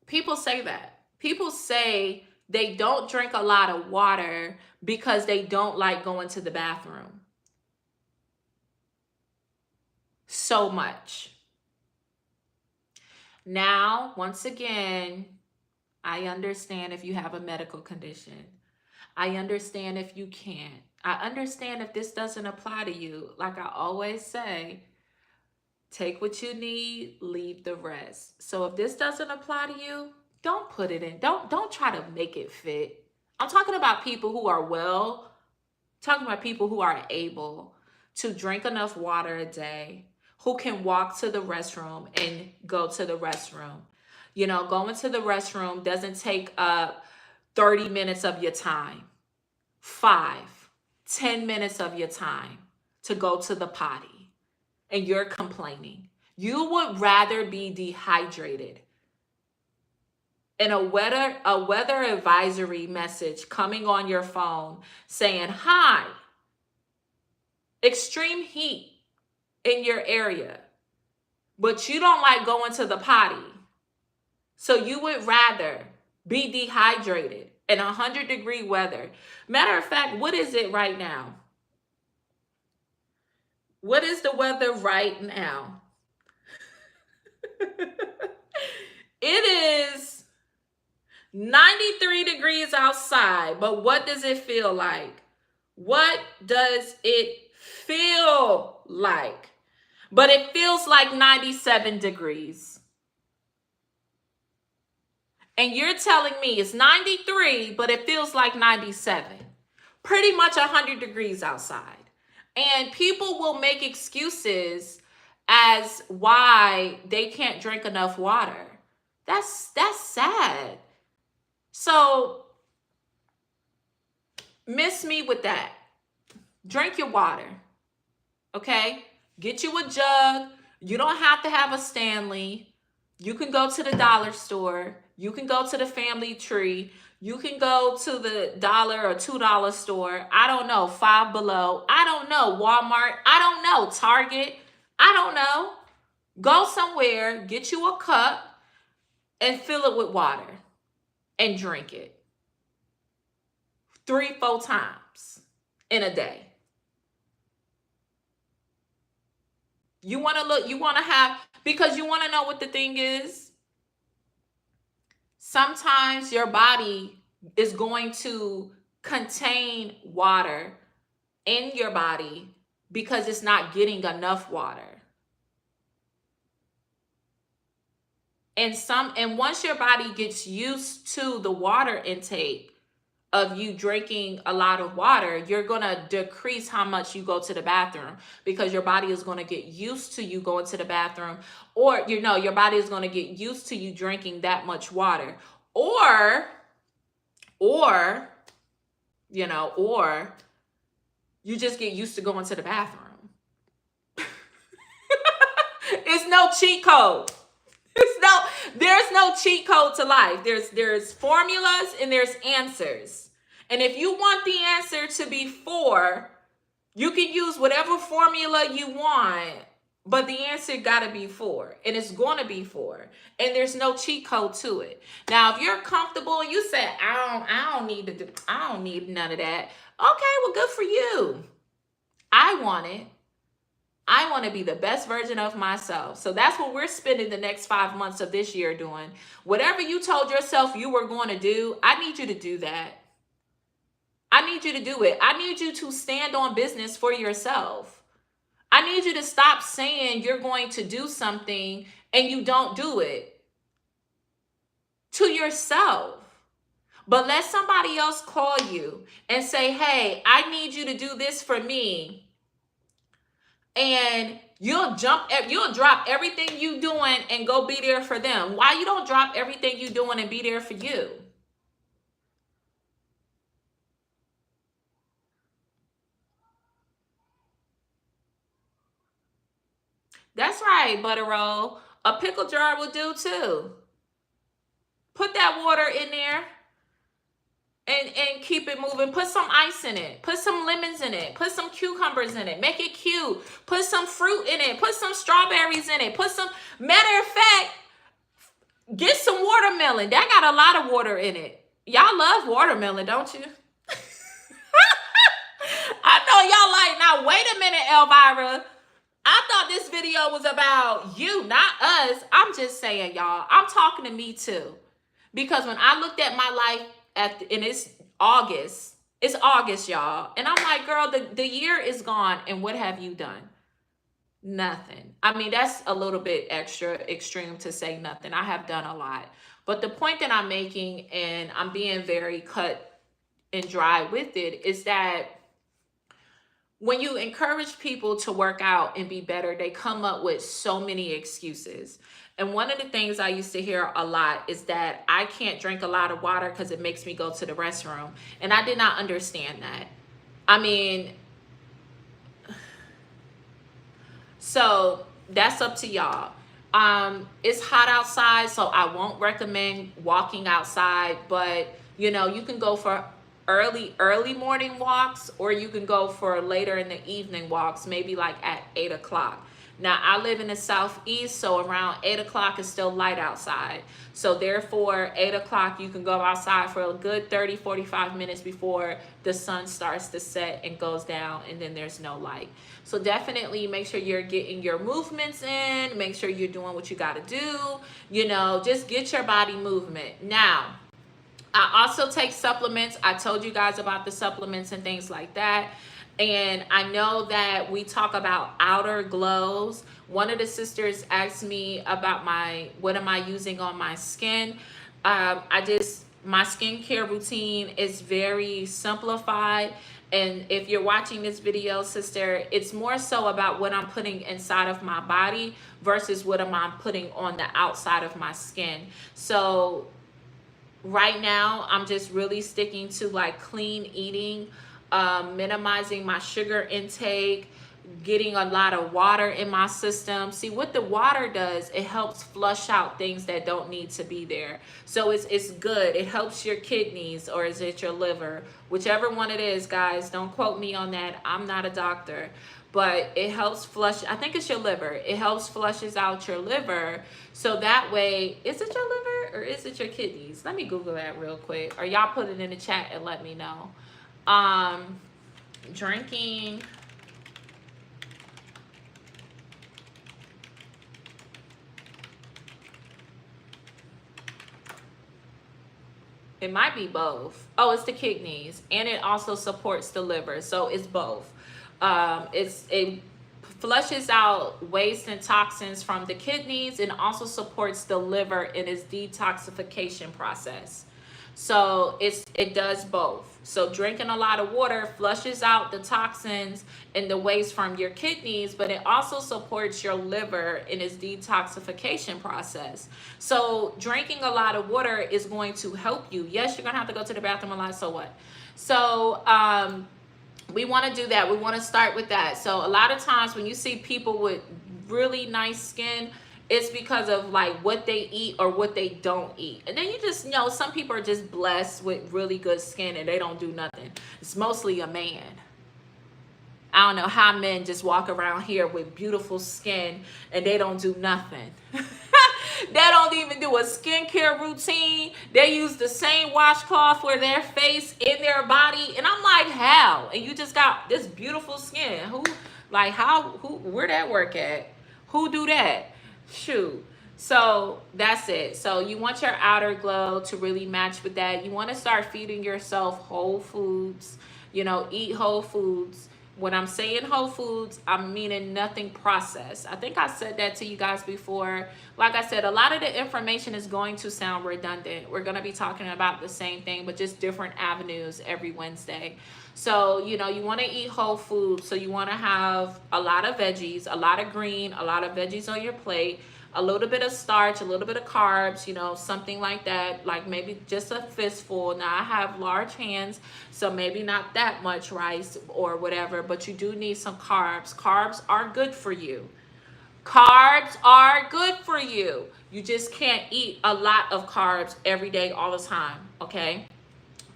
people say that. People say they don't drink a lot of water because they don't like going to the bathroom so much. Now, once again, I understand if you have a medical condition. I understand if you can't. I understand if this doesn't apply to you. Like I always say, take what you need, leave the rest. So if this doesn't apply to you, don't put it in. Don't try to make it fit. I'm talking about people who are talking about people who are able to drink enough water a day, who can walk to the restroom and go to the restroom. Going to the restroom doesn't take up 30 minutes of your time. 5, 10 minutes of your time to go to the potty, and you're complaining. You would rather be dehydrated and a weather advisory message coming on your phone saying, hi, extreme heat in your area, but you don't like going to the potty. So you would rather be dehydrated in 100-degree weather. Matter of fact, what is it right now? What is the weather right now? It is 93 degrees outside, but what does it feel like? What does it feel like? But it feels like 97 degrees. And you're telling me it's 93, but it feels like 97. Pretty much 100 degrees outside. And people will make excuses as why they can't drink enough water. That's sad. So miss me with that. Drink your water. Okay? Get you a jug. You don't have to have a Stanley. You can go to the dollar store. You can go to the Family Tree. You can go to the $1 or $2 store. I don't know. Five Below. I don't know. Walmart. I don't know. Target. I don't know. Go somewhere, get you a cup, and fill it with water and drink it 3-4 times in a day. You want to have, because you want to know what the thing is. Sometimes your body is going to contain water in your body because it's not getting enough water. And once your body gets used to the water intake of you drinking a lot of water, you're going to decrease how much you go to the bathroom because your body is going to get used to you going to the bathroom, or your body is going to get used to you drinking that much water, or you just get used to going to the bathroom. It's no cheat code. There's no cheat code to life. There's formulas and there's answers. And if you want the answer to be 4, you can use whatever formula you want, but the answer got to be 4, and it's going to be 4, and there's no cheat code to it. Now, if you're comfortable, you say, I don't need none of that. Okay, well, good for you. I want it. I want to be the best version of myself. So that's what we're spending the next 5 months of this year doing. Whatever you told yourself you were going to do, I need you to do that. I need you to do it. I need you to stand on business for yourself. I need you to stop saying you're going to do something and you don't do it to yourself. But let somebody else call you and say, hey, I need you to do this for me. And you'll drop everything you doing and go be there for them. Why you don't drop everything you doing and be there for you? That's right, butter roll. A pickle jar will do too. Put that water in there and keep it moving. Put some ice in it. Put some lemons in it. Put some cucumbers in it. Make it cute. Put some fruit in it. Put some strawberries in it. Put some, matter of fact, get some watermelon. That got a lot of water in it. Y'all love watermelon, don't you? I know y'all like, now wait a minute, Elvira. I thought this video was about you, not us. I'm just saying, y'all, I'm talking to me too. Because when I looked at my life and it's August, y'all. And I'm like, girl, the year is gone. And what have you done? Nothing. I mean, that's a little bit extra extreme to say nothing. I have done a lot. But the point that I'm making, and I'm being very cut and dry with it, is that when you encourage people to work out and be better, they come up with so many excuses. And one of the things I used to hear a lot is that I can't drink a lot of water because it makes me go to the restroom. And I did not understand that. I mean, so that's up to y'all. It's hot outside, so I won't recommend walking outside, but you know, you can go for early morning walks, or you can go for later in the evening walks, maybe like at 8 o'clock. Now, I live in the southeast, so around 8 o'clock is still light outside. So therefore, 8 o'clock, you can go outside for a good 30, 45 minutes before the sun starts to set and goes down, and then there's no light. So definitely make sure you're getting your movements in, make sure you're doing what you got to do, you know, just get your body movement. Now, I also take supplements. I told you guys about the supplements and things like that. And I know that we talk about outer glows. One of the sisters asked me about what am I using on my skin. My skincare routine is very simplified. And if you're watching this video, sister, it's more so about what I'm putting inside of my body versus what am I putting on the outside of my skin. So right now, I'm just really sticking to like clean eating, minimizing my sugar intake, getting a lot of water in my system. See, what the water does, it helps flush out things that don't need to be there. So it's good. It helps your kidneys, or is it your liver? Whichever one it is, guys, don't quote me on that. I'm not a doctor. But it helps flush, I think it's your liver. It helps flushes out your liver. So that way, is it your liver or is it your kidneys? Let me Google that real quick. Or y'all put it in the chat and let me know. Drinking. It might be both. Oh, it's the kidneys. And it also supports the liver. So it's both. It flushes out waste and toxins from the kidneys, and also supports the liver in its detoxification process. So it does both. So drinking a lot of water flushes out the toxins and the waste from your kidneys, but it also supports your liver in its detoxification process. So drinking a lot of water is going to help you. Yes, you're going to have to go to the bathroom a lot, so what? So we want to do that. We want to start with that. So a lot of times when you see people with really nice skin, it's because of like what they eat or what they don't eat. And then you just know some people are just blessed with really good skin and they don't do nothing. It's mostly a man. I don't know how men just walk around here with beautiful skin and they don't do nothing. They don't even do a skincare routine. They use the same washcloth for their face in their body. And I'm like, how? And you just got this beautiful skin. Where that work at? Who do that? Shoot. So that's it. So you want your outer glow to really match with that. You want to start feeding yourself whole foods, you know, eat whole foods. When I'm saying whole foods, I'm meaning nothing processed. I think I said that to you guys before. Like I said, a lot of the information is going to sound redundant. We're going to be talking about the same thing, but just different avenues every Wednesday. So, you know, you want to eat whole food. So you want to have a lot of veggies, a lot of green, a lot of veggies on your plate, a little bit of starch, a little bit of carbs, you know, something like that, like maybe just a fistful. Now, I have large hands, so maybe not that much rice or whatever, but you do need some carbs. Carbs are good for you. Carbs are good for you. You just can't eat a lot of carbs every day, all the time, okay?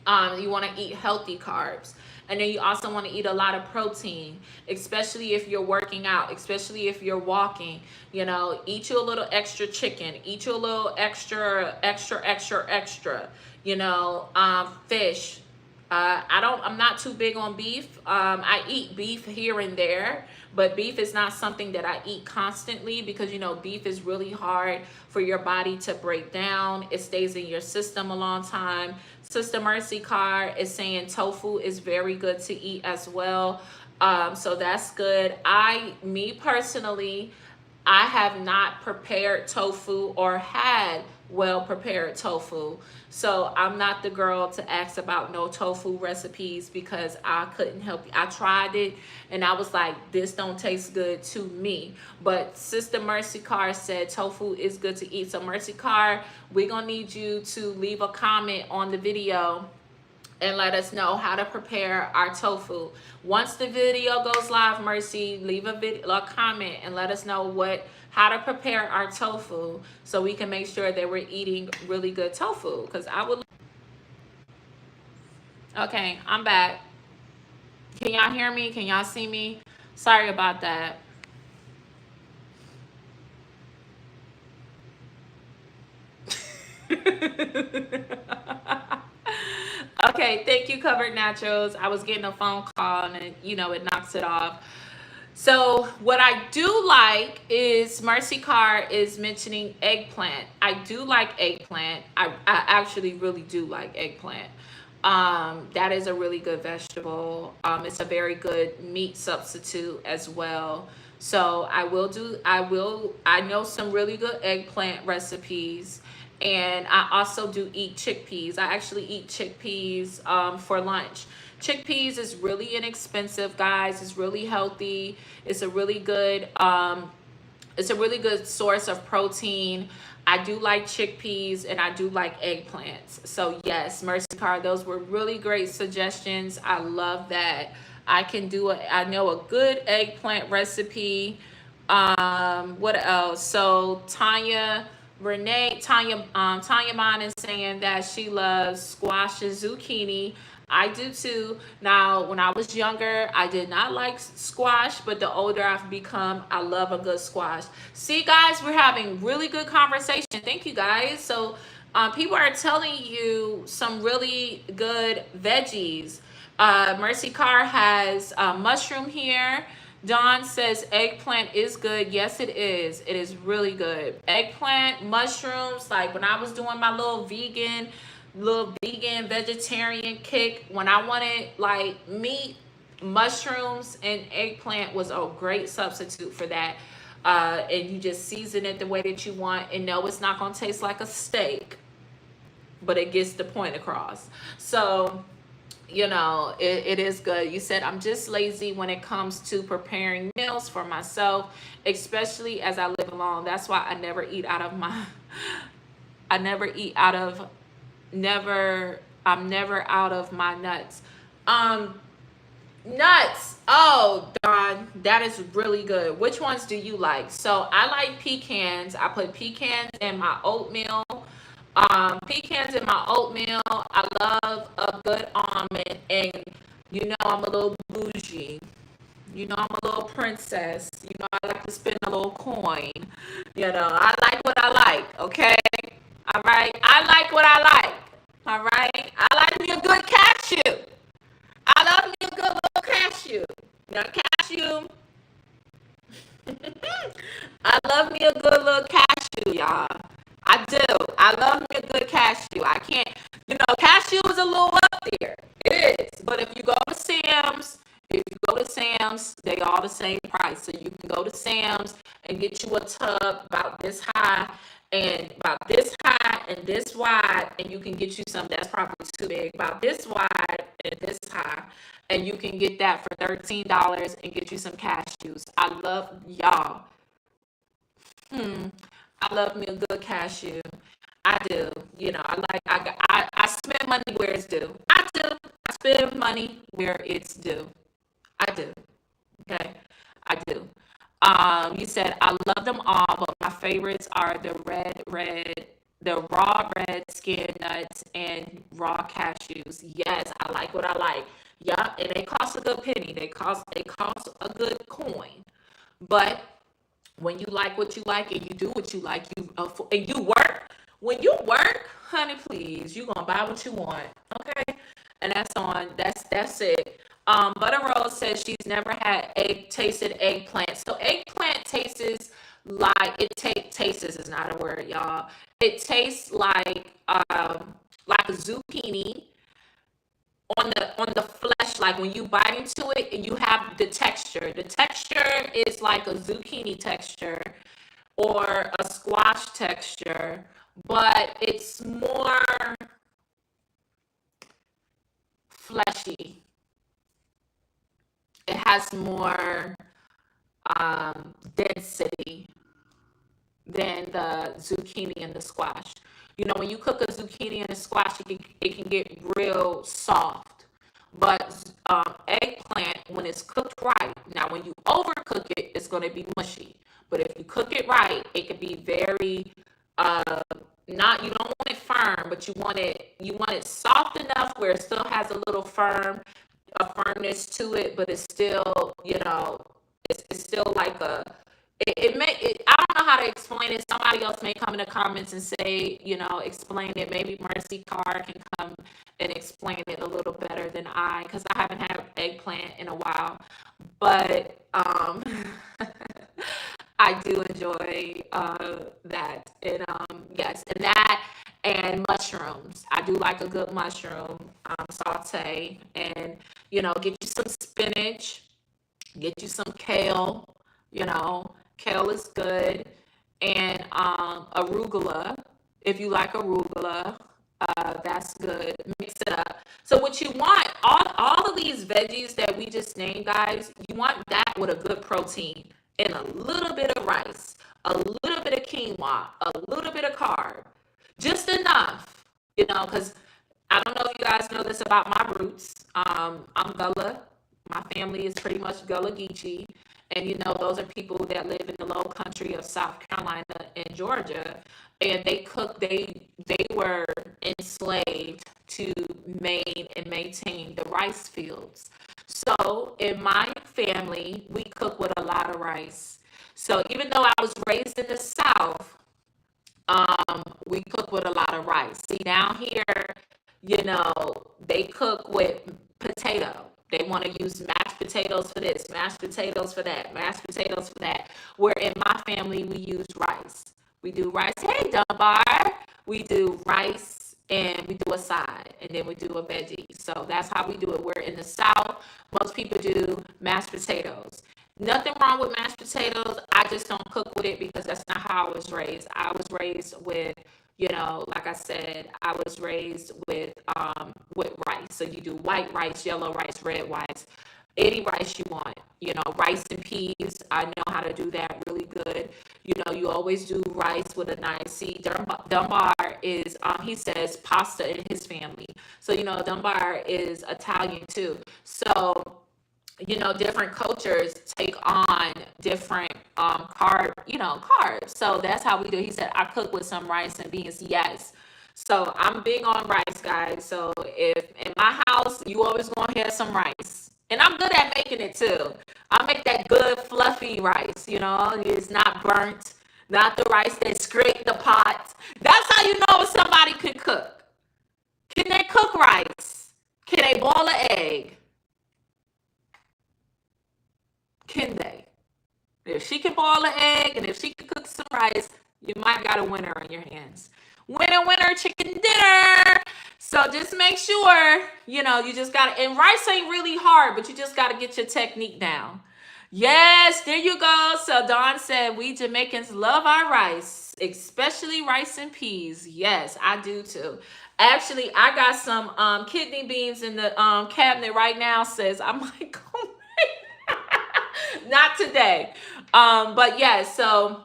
You want to eat healthy carbs. And then you also want to eat a lot of protein, especially if you're working out, especially if you're walking. You know, eat you a little extra chicken, eat you a little extra, you know, fish. I'm not too big on beef. I eat beef here and there, but beef is not something that I eat constantly because, you know, beef is really hard for your body to break down. It stays in your system a long time. Sister Mercy Carr is saying tofu is very good to eat as well. So that's good. Me personally, I have not prepared tofu or had well prepared tofu. So I'm not the girl to ask about no tofu recipes because I couldn't help you. I tried it and I was like, this don't taste good to me. But Sister Mercy Carr said tofu is good to eat. So Mercy Carr, we're gonna need you to leave a comment on the video and let us know how to prepare our tofu. Once the video goes live, Mercy, leave a comment and let us know how to prepare our tofu so we can make sure that we're eating really good tofu. Because I would. Okay, I'm back. Can y'all hear me? Can y'all see me? Sorry about that. Okay, thank you, Covered Nachos. I was getting a phone call and, you know, it knocks it off. So what I do like is Mercy Carr is mentioning eggplant. I do like eggplant. I actually really do like eggplant. That is a really good vegetable. It's a very good meat substitute as well. So I know some really good eggplant recipes. And I also do eat chickpeas. I actually eat chickpeas for lunch. Chickpeas is really inexpensive, guys. It's really healthy. It's a really good source of protein. I do like chickpeas and I do like eggplants. So yes, Mercy Carr, those were really great suggestions. I love that. I know a good eggplant recipe. What else? So Tanya Mon is saying that she loves squash and zucchini. I do too. Now, when I was younger, I did not like squash, but the older I've become, I love a good squash. See, guys, we're having really good conversation. Thank you, guys. So, people are telling you some really good veggies. Mercy Carr has mushroom here. Dawn says eggplant is good. Yes, it is. It is really good. Eggplant, mushrooms, like when I was doing my little vegan, vegetarian kick, when I wanted like meat, mushrooms and eggplant was a great substitute for that. And you just season it the way that you want. And no, it's not going to taste like a steak, but it gets the point across. So, you know, it is good. You said, I'm just lazy when it comes to preparing meals for myself, especially as I live alone. That's why I never eat out of my, I'm never out of my nuts. Nuts. Oh, Dawn, that is really good. Which ones do you like? So I like pecans. I put pecans in my oatmeal. Pecans in my oatmeal. I love a good almond, and you know I'm a little bougie. You know I'm a little princess. You know I like to spend a little coin. You know I like what I like. Okay, all right. I like what I like. All right. I like me a good cashew. I love me a good little cashew. Now cashew. I love me a good little cashew, y'all. I do. I love me a good cashew. I can't, you know, cashew is a little up there. It is. But if you go to Sam's, the same price. So you can go to Sam's and get you a tub about this high and about this high and this wide, and you can get you some that's probably too big, about this wide and this high, and you can get that for $13 and get you some cashews. I love y'all. I love me a good cashew. I do. You know, I spend money where it's due. I do. I spend money where it's due. I do. Okay. I do. You said I love them all, but my favorites are the raw red skin nuts and raw cashews. Yes, I like what I like. Yeah, and they cost a good penny. They cost a good coin. But when you like what you like and you do what you like, and you work. When you work, honey, please, you gonna buy what you want, okay? And that's it. Butter Rose says she's never had tasted eggplant. So eggplant tastes like tastes is not a word, y'all. It tastes like a zucchini on the flesh, like when you bite into it and you have the texture. The texture is like a zucchini texture or a squash texture, but it's more fleshy. It has more density than the zucchini and the squash. You know, when you cook a zucchini and a squash, it can get real soft. But eggplant, when it's cooked right, now when you overcook it, it's going to be mushy. But if you cook it right, it can be very uh, not. You don't want it firm, but you want it soft enough where it still has a little firmness to it, but it's still, it's still like I don't know how to explain it. Somebody else may come in the comments and say, explain it. Maybe Mercy Carr can come and explain it a little better than I, because I haven't had eggplant in a while. But I do enjoy that. And yes, and that and mushrooms. I do like a good mushroom saute, and get you some spinach, get you some kale. Kale is good, and arugula. If you like arugula, that's good. Mix it up. So what you want, all of these veggies that we just named, guys, you want that with a good protein and a little bit of rice, a little bit of quinoa, a little bit of carb, just enough, because I don't know if you guys know this about my roots. I'm Gullah. My family is pretty much Gullah Geechee. And those are people that live in the low country of South Carolina and Georgia. And they were enslaved to maintain the rice fields. So in my family, we cook with a lot of rice. So even though I was raised in the South, we cook with a lot of rice. See, down here, they cook with potato. They want to use mashed potatoes for this, mashed potatoes for that, mashed potatoes for that. Where in my family, we use rice. We do rice. Hey, Dunbar. We do rice and we do a side, and then we do a veggie. So that's how we do it. We're in the South. Most people do mashed potatoes. Nothing wrong with mashed potatoes. I just don't cook with it because that's not how I was raised. I was raised with, like I said, I was raised with rice. So you do white rice, yellow rice, red rice, any rice you want. Rice and peas. I know how to do that really good. You always do rice with a nice. See, Dunbar is he says pasta in his family. So Dunbar is Italian too. So different cultures take on different carbs. So that's how we do. He said, I cook with some rice and beans. Yes. So I'm big on rice, guys. So if in my house, you always gonna have some rice. And I'm good at making it too. I make that good fluffy rice, it's not burnt, not the rice that scraped the pot. That's how you know if somebody can cook. Can they cook rice? Can they boil an egg? Can they? If she can boil an egg and if she can cook some rice, you might got a winner on your hands. Winner, winner, chicken dinner. So just make sure, you just got to, and rice ain't really hard, but you just got to get your technique down. Yes, there you go. So Dawn said, we Jamaicans love our rice, especially rice and peas. Yes, I do too. Actually, I got some kidney beans in the cabinet right now, says I might go make not today. But yes, so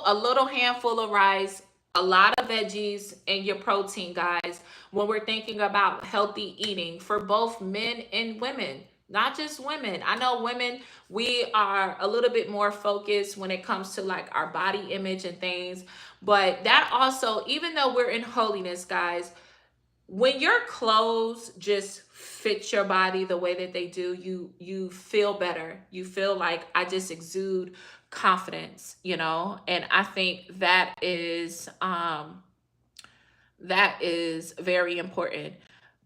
a little handful of rice, a lot of veggies, and your protein, guys, when we're thinking about healthy eating for both men and women, not just women. I know women, we are a little bit more focused when it comes to like our body image and things, but that also, even though we're in holiness, guys, when your clothes just fit your body the way that they do, you feel better. You feel like I just exude confidence, you know? And I think that is very important.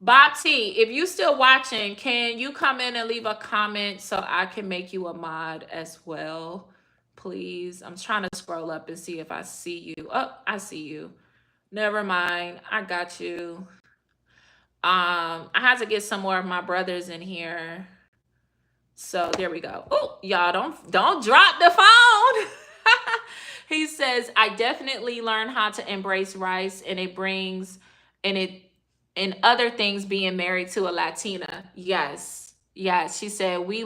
Bob T, if you still watching, can you come in and leave a comment so I can make you a mod as well? Please. I'm trying to scroll up and see if I see you. Oh, I see you. Never mind. I got you. I had to get some more of my brothers in here. So there we go. Oh, y'all don't drop the phone. He says, I definitely learned how to embrace rice, and it brings and it and other things being married to a Latina. Yes. Yes. She said, we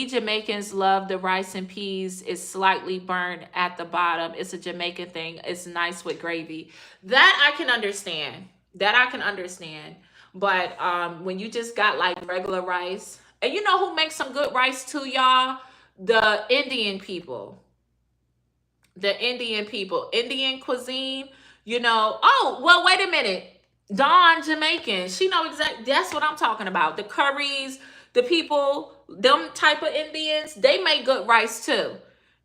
Jamaicans love the rice and peas. It's slightly burned at the bottom. It's a Jamaican thing. It's nice with gravy. That I can understand. That I can understand. But when you just got like regular rice, and you know who makes some good rice too, y'all? The Indian people. The Indian people. Indian cuisine, you know. Oh, well, wait a minute. Dawn Jamaican. She know exactly. That's what I'm talking about. The curries, the people, them type of Indians, they make good rice too.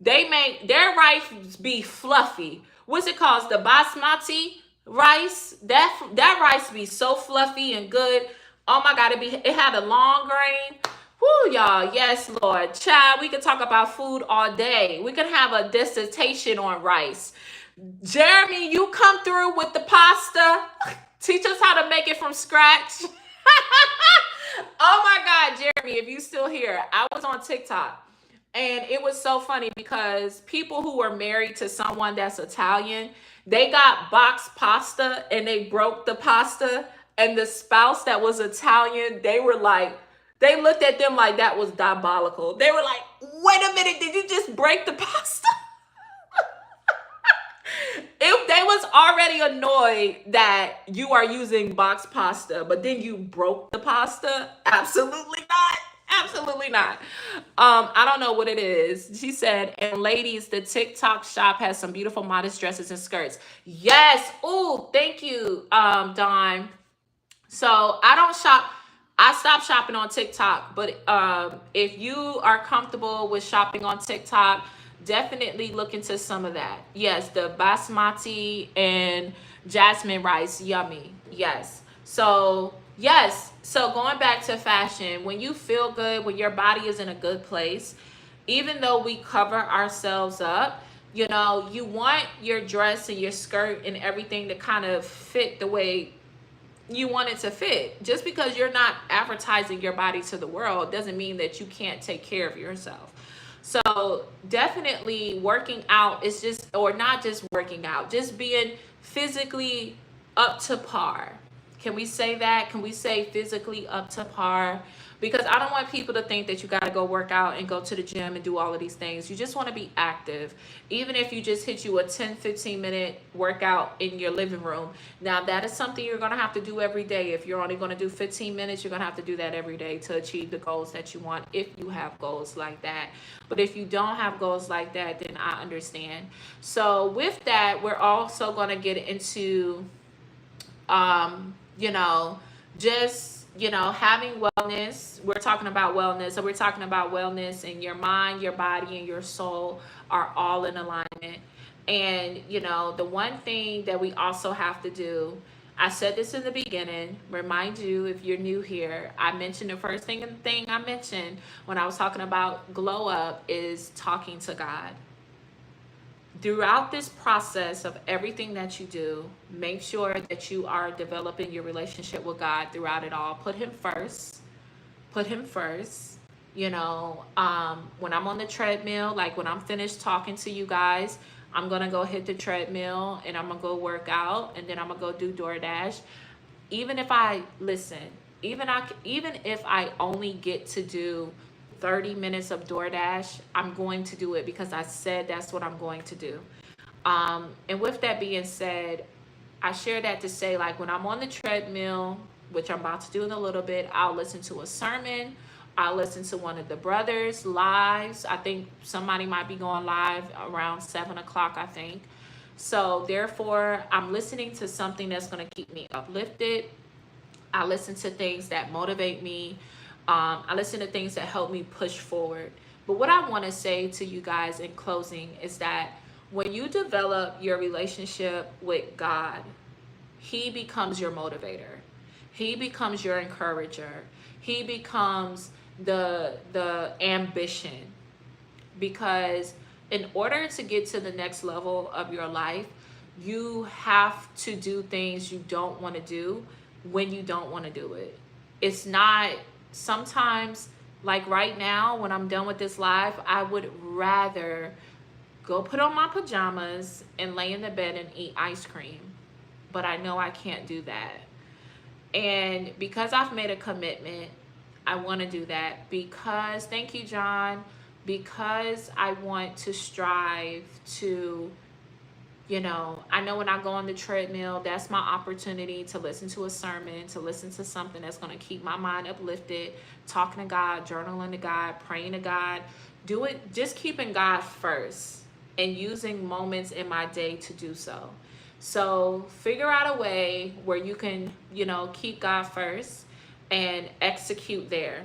They make their rice be fluffy. What's it called? The basmati rice. That rice be so fluffy and good. Oh my God, it had a long grain. Whoo, y'all. Yes, Lord. Child, we could talk about food all day. We could have a dissertation on rice. Jeremy, you come through with the pasta. Teach us how to make it from scratch. Oh my God, Jeremy, if you still here, I was on TikTok and it was so funny because people who were married to someone that's Italian, they got boxed pasta and they broke the pasta, and the spouse that was Italian, they looked at them like that was diabolical. They were like, wait a minute, did you just break the pasta? If they was already annoyed that you are using boxed pasta, but then you broke the pasta, absolutely not. Absolutely not. I don't know what it is. She said, and ladies, the TikTok shop has some beautiful modest dresses and skirts. Yes. Oh, thank you, Dawn. So I don't shop. I stopped shopping on TikTok, but if you are comfortable with shopping on TikTok, definitely look into some of that. Yes, the basmati and jasmine rice, yummy. Yes. So yes. So going back to fashion, when you feel good, when your body is in a good place, even though we cover ourselves up, you know, you want your dress and your skirt and everything to kind of fit the way you want it to fit. Just because you're not advertising your body to the world doesn't mean that you can't take care of yourself. So definitely working out is just, or not just working out, just being physically up to par. Can we say that? Can we say physically up to par? Because I don't want people to think that you got to go work out and go to the gym and do all of these things. You just want to be active. Even if you just hit you a 10-15 minute workout in your living room. Now, that is something you're going to have to do every day. If you're only going to do 15 minutes, you're going to have to do that every day to achieve the goals that you want, if you have goals like that. But if you don't have goals like that, then I understand. So with that, we're also going to get into, you know, just, you know, having wellness. We're talking about wellness. So we're talking about wellness, and your mind, your body, and your soul are all in alignment. And, you know, the one thing that we also have to do, I said this in the beginning, remind you if you're new here, I mentioned the first thing I mentioned when I was talking about glow up is talking to God. Throughout this process of everything that you do, make sure that you are developing your relationship with God throughout it all. Put him first. Put him first. When I'm on the treadmill, like when I'm finished talking to you guys, I'm gonna go hit the treadmill and I'm gonna go work out, and then I'm gonna go do DoorDash. Even if I listen, even if I only get to do 30 minutes of DoorDash, I'm going to do it because I said that's what I'm going to do. And with that being said, I share that to say, like, when I'm on the treadmill, which I'm about to do in a little bit, I'll listen to a sermon. I'll listen to one of the brothers' lives. I think somebody might be going live around 7 o'clock, I think. So therefore, I'm listening to something that's going to keep me uplifted. I listen to things that motivate me. I listen to things that help me push forward. But what I want to say to you guys in closing is that when you develop your relationship with God, He becomes your motivator. He becomes your encourager. He becomes the ambition. Because in order to get to the next level of your life, you have to do things you don't want to do when you don't want to do it. It's not sometimes, like right now when I'm done with this live, I would rather go put on my pajamas and lay in the bed and eat ice cream. But I know I can't do that. And because I've made a commitment, I want to do that because, thank you, John, because I want to strive to, I know when I go on the treadmill, that's my opportunity to listen to a sermon, to listen to something that's going to keep my mind uplifted, talking to God, journaling to God, praying to God. Do it, just keeping God first and using moments in my day to do so. So figure out a way where you can, keep God first and execute there.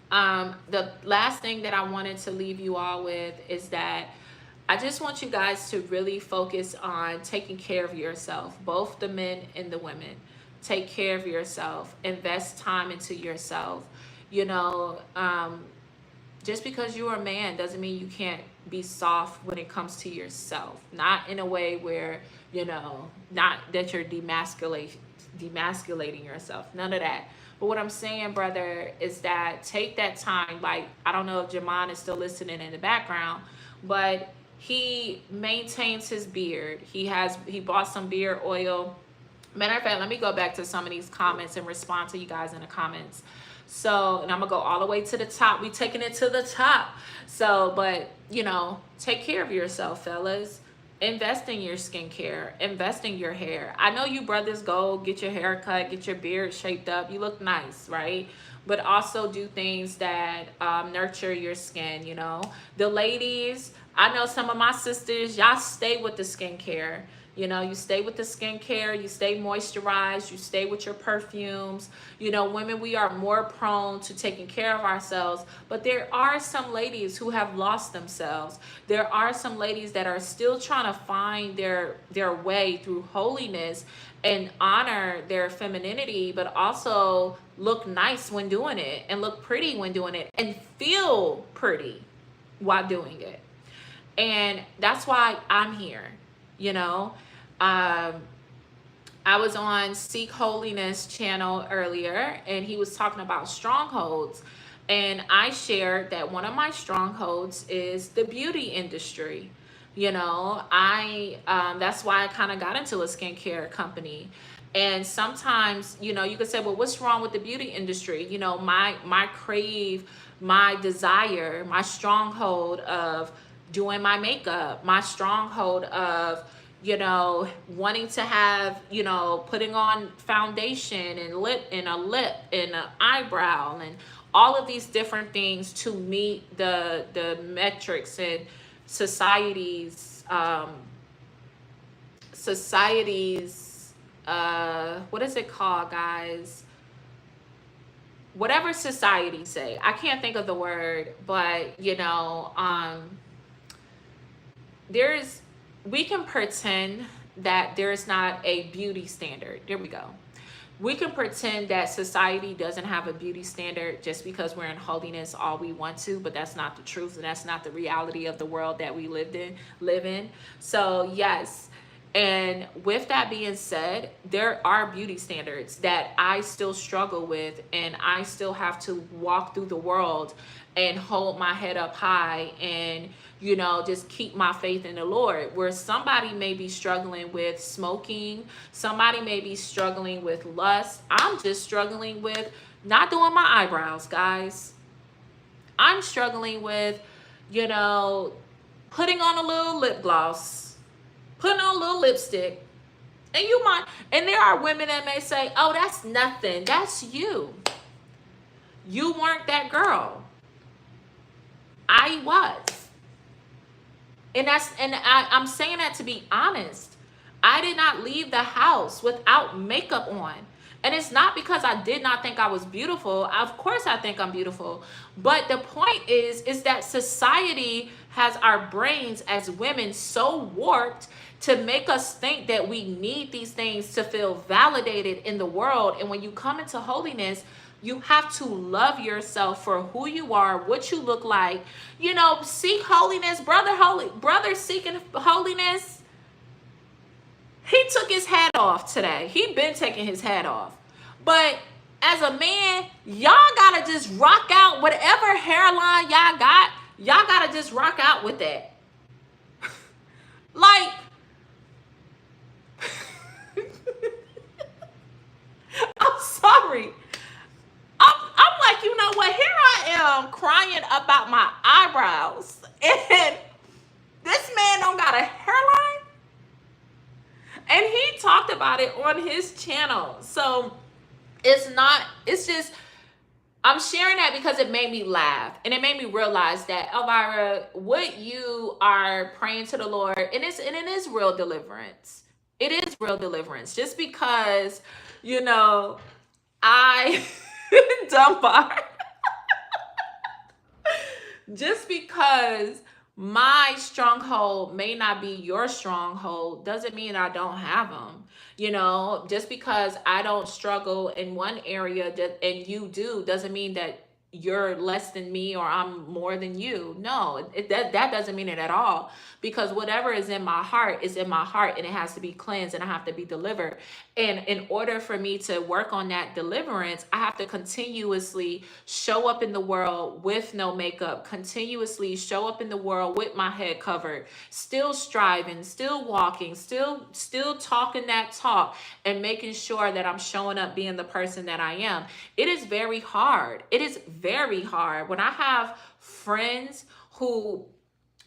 The last thing that I wanted to leave you all with is that I just want you guys to really focus on taking care of yourself, both the men and the women. Take care of yourself, invest time into yourself. Just because you're a man doesn't mean you can't be soft when it comes to yourself. Not in a way where, not that you're demasculating yourself. None of that. But what I'm saying, brother, is that take that time. Like, I don't know if Jaman is still listening in the background, but he maintains his beard. He bought some beard oil. Matter of fact, let me go back to some of these comments and respond to you guys in the comments. So, and I'm gonna go all the way to the top. We taking it to the top. So, but take care of yourself, fellas. Invest in your skincare. Invest in your hair. I know you brothers go get your hair cut, get your beard shaped up. You look nice, right? But also do things that nurture your skin. The ladies, I know some of my sisters, y'all stay with the skincare. You stay with the skincare, you stay moisturized, you stay with your perfumes. Women, we are more prone to taking care of ourselves, but there are some ladies who have lost themselves. There are some ladies that are still trying to find their way through holiness and honor their femininity, but also look nice when doing it and look pretty when doing it and feel pretty while doing it. And that's why I'm here. I was on Seek Holiness channel earlier, and he was talking about strongholds. And I shared that one of my strongholds is the beauty industry. That's why I kind of got into a skincare company. And sometimes, you could say, well, what's wrong with the beauty industry? My crave, my desire, my stronghold of doing my makeup, my stronghold of, wanting to have, putting on foundation and lip and a lip and an eyebrow and all of these different things to meet the metrics and society's what is it called, guys? Whatever society say. I can't think of the word, but we can pretend that there's not a beauty standard. There we go. We can pretend that society doesn't have a beauty standard just because we're in holiness all we want to, but that's not the truth, and that's not the reality of the world that we live in. So yes, And with that being said, there are beauty standards that I still struggle with, and I still have to walk through the world and hold my head up high and, just keep my faith in the Lord. Where somebody may be struggling with smoking, somebody may be struggling with lust. I'm just struggling with not doing my eyebrows, guys. I'm struggling with, putting on a little lip gloss, putting on a little lipstick. And there are women that may say, oh, that's nothing. That's you. You weren't that girl. I was. I'm saying that to be honest. I did not leave the house without makeup on. And it's not because I did not think I was beautiful. Of course I think I'm beautiful. But the point is that society has our brains as women so warped to make us think that we need these things to feel validated in the world. And when you come into holiness, you have to love yourself for who you are, what you look like. Seek holiness. Brother seeking holiness. He took his hat off today. He been taking his hat off. But as a man, y'all gotta just rock out whatever hairline y'all got. Y'all gotta just rock out with that. Like, I'm sorry. I'm like, you know what? Here I am crying about my eyebrows, and this man don't got a hairline. And he talked about it on his channel. So it's just, I'm sharing that because it made me laugh. And it made me realize that, Elvira, what you are praying to the Lord, and it is real deliverance. It is real deliverance. Just because, I, Dunbar, just because my stronghold may not be your stronghold doesn't mean I don't have them. Just because I don't struggle in one area and you do doesn't mean that you're less than me or I'm more than you. No, that doesn't mean it at all, because whatever is in my heart is in my heart, and it has to be cleansed, and I have to be delivered. And in order for me to work on that deliverance, I have to continuously show up in the world with no makeup, continuously show up in the world with my head covered, still striving, still walking, still talking that talk, and making sure that I'm showing up being the person that I am. It is very hard. It is very hard. When I have friends who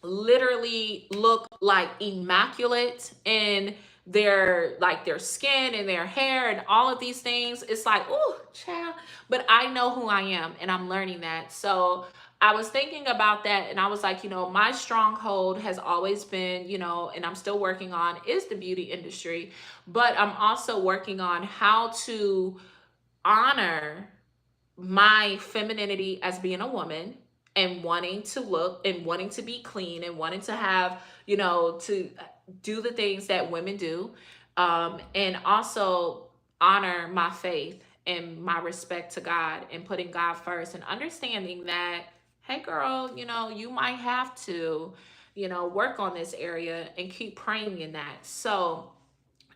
literally look like immaculate in their skin and their hair and all of these things, it's like, oh, child. But I know who I am, and I'm learning that. So I was thinking about that, and I was like, my stronghold has always been, and I'm still working on, is the beauty industry. But I'm also working on how to honor my femininity as being a woman, and wanting to look and wanting to be clean and wanting to have, to do the things that women do. And also honor my faith and my respect to God, and putting God first, and understanding that, hey girl, you might have to, work on this area, and keep praying in that. So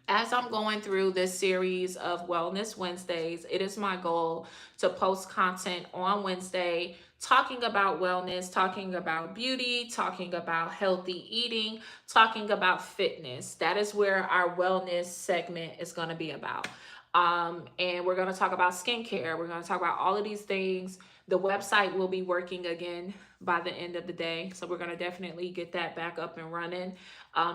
as I'm going through this series of Wellness Wednesdays, it is my goal to post content on Wednesday talking about wellness, talking about beauty, talking about healthy eating, talking about fitness. That is where our wellness segment is going to be about. And we're going to talk about skincare. We're going to talk about all of these things. The website will be working again by the end of the day. So we're going to definitely get that back up and running,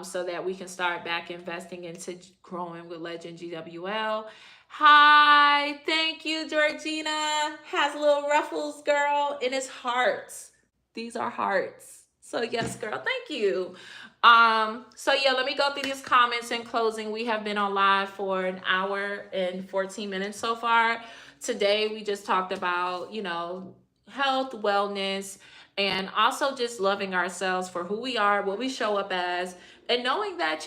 so that we can start back investing into growing with Legend GWL. Hi, thank you, Georgina. Has little ruffles, girl, and it's hearts. These are hearts. So yes, girl, thank you. So yeah, let me go through these comments in closing. We have been on live for an hour and 14 minutes so far. Today, we just talked about, health, wellness, and also just loving ourselves for who we are, what we show up as, and knowing that,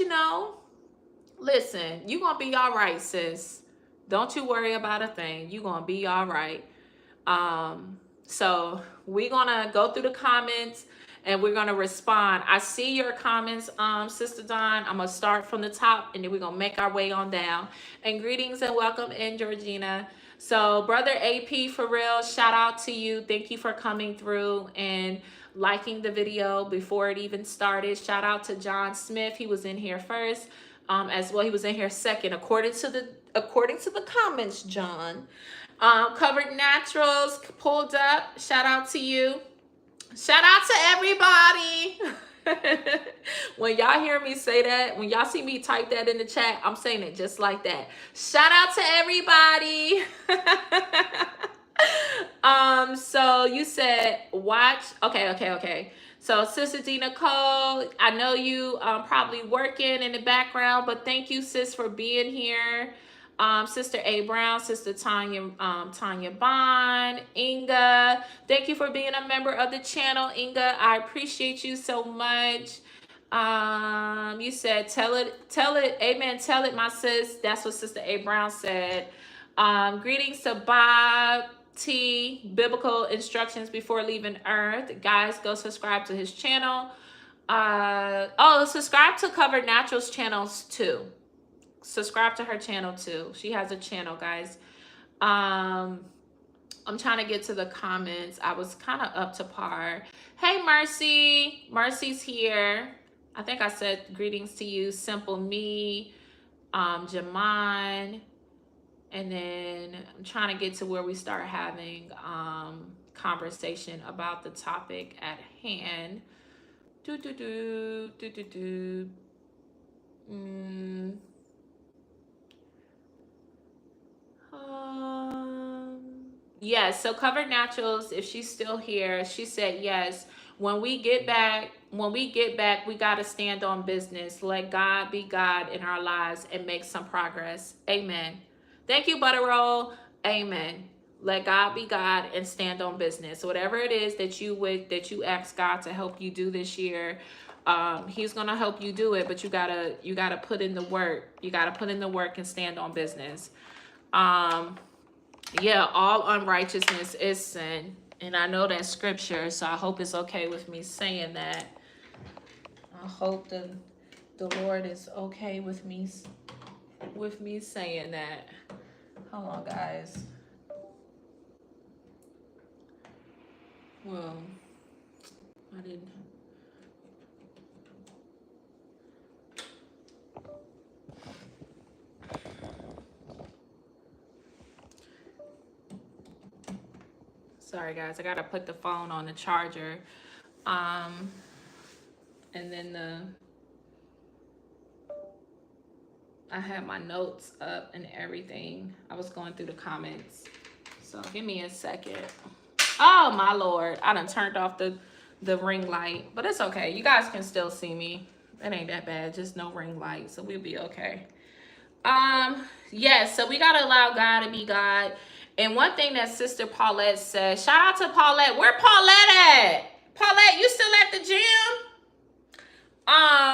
listen, you're going to be all right, sis. Don't you worry about a thing. You're going to be all right. So we're going to go through the comments, and we're gonna respond. I see your comments, Sister Dawn. I'm gonna start from the top, and then we're gonna make our way on down. And greetings and welcome in, Georgina. So, Brother AP, for real, shout out to you. Thank you for coming through and liking the video before it even started. Shout out to John Smith. He was in here first, as well. He was in here second, according to the comments, John. Covered Naturals pulled up. Shout out to you. Shout out to everybody. When y'all hear me say that, when y'all see me type that in the chat, I'm saying it just like that. Shout out to everybody. So you said watch. Okay. So Sister D Nicole, I know you probably working in the background, but thank you, sis, for being here. Sister A Brown, Sister Tanya Bond, Inga, thank you for being a member of the channel, Inga. I appreciate you so much. You said tell it, amen, tell it, my sis. That's what Sister A Brown said. Greetings to Bob T, Biblical Instructions Before Leaving Earth. Guys, go subscribe to his channel. Subscribe to Covered Naturals channels too. Subscribe to her channel too. She has a channel, guys. I'm trying to get to the comments. I was kind of up to par. Hey, Mercy. Mercy's here. I think I said greetings to you. Simple Me, Jaman. And then I'm trying to get to where we start having conversation about the topic at hand. Yes, so Covered Naturals, if she's still here, she said yes. When we get back, we gotta stand on business. Let God be God in our lives and make some progress. Amen. Thank you, Butter Roll. Amen. Let God be God and stand on business. Whatever it is that you ask God to help you do this year, He's gonna help you do it. But you gotta put in the work. You gotta put in the work and stand on business. Yeah, all unrighteousness is sin, and I know that scripture, so I hope it's okay with me saying that. I hope the Lord is okay with me saying that. Hold on, guys. Well, I didn't. Sorry, guys. I gotta put the phone on the charger. And then I had my notes up and everything. I was going through the comments. So give me a second. Oh my Lord. I done turned off the ring light. But it's okay. You guys can still see me. It ain't that bad. Just no ring light. So we'll be okay. Yes, so we gotta allow God to be God. And one thing that Sister Paulette said, shout out to Paulette. Where Paulette at? Paulette, you still at the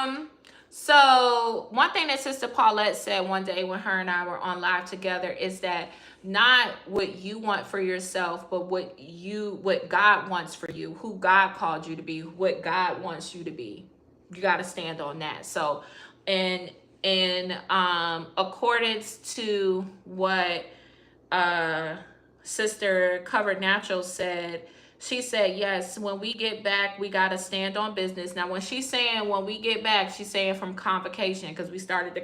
gym? So one thing that Sister Paulette said one day when her and I were on live together is that not what you want for yourself, but what God wants for you, who God called you to be, what God wants you to be. You got to stand on that. So in accordance to what Sister Covered Natural said, she said, yes, when we get back, we got to stand on business. Now, when she's saying when we get back, she's saying from convocation, because we started the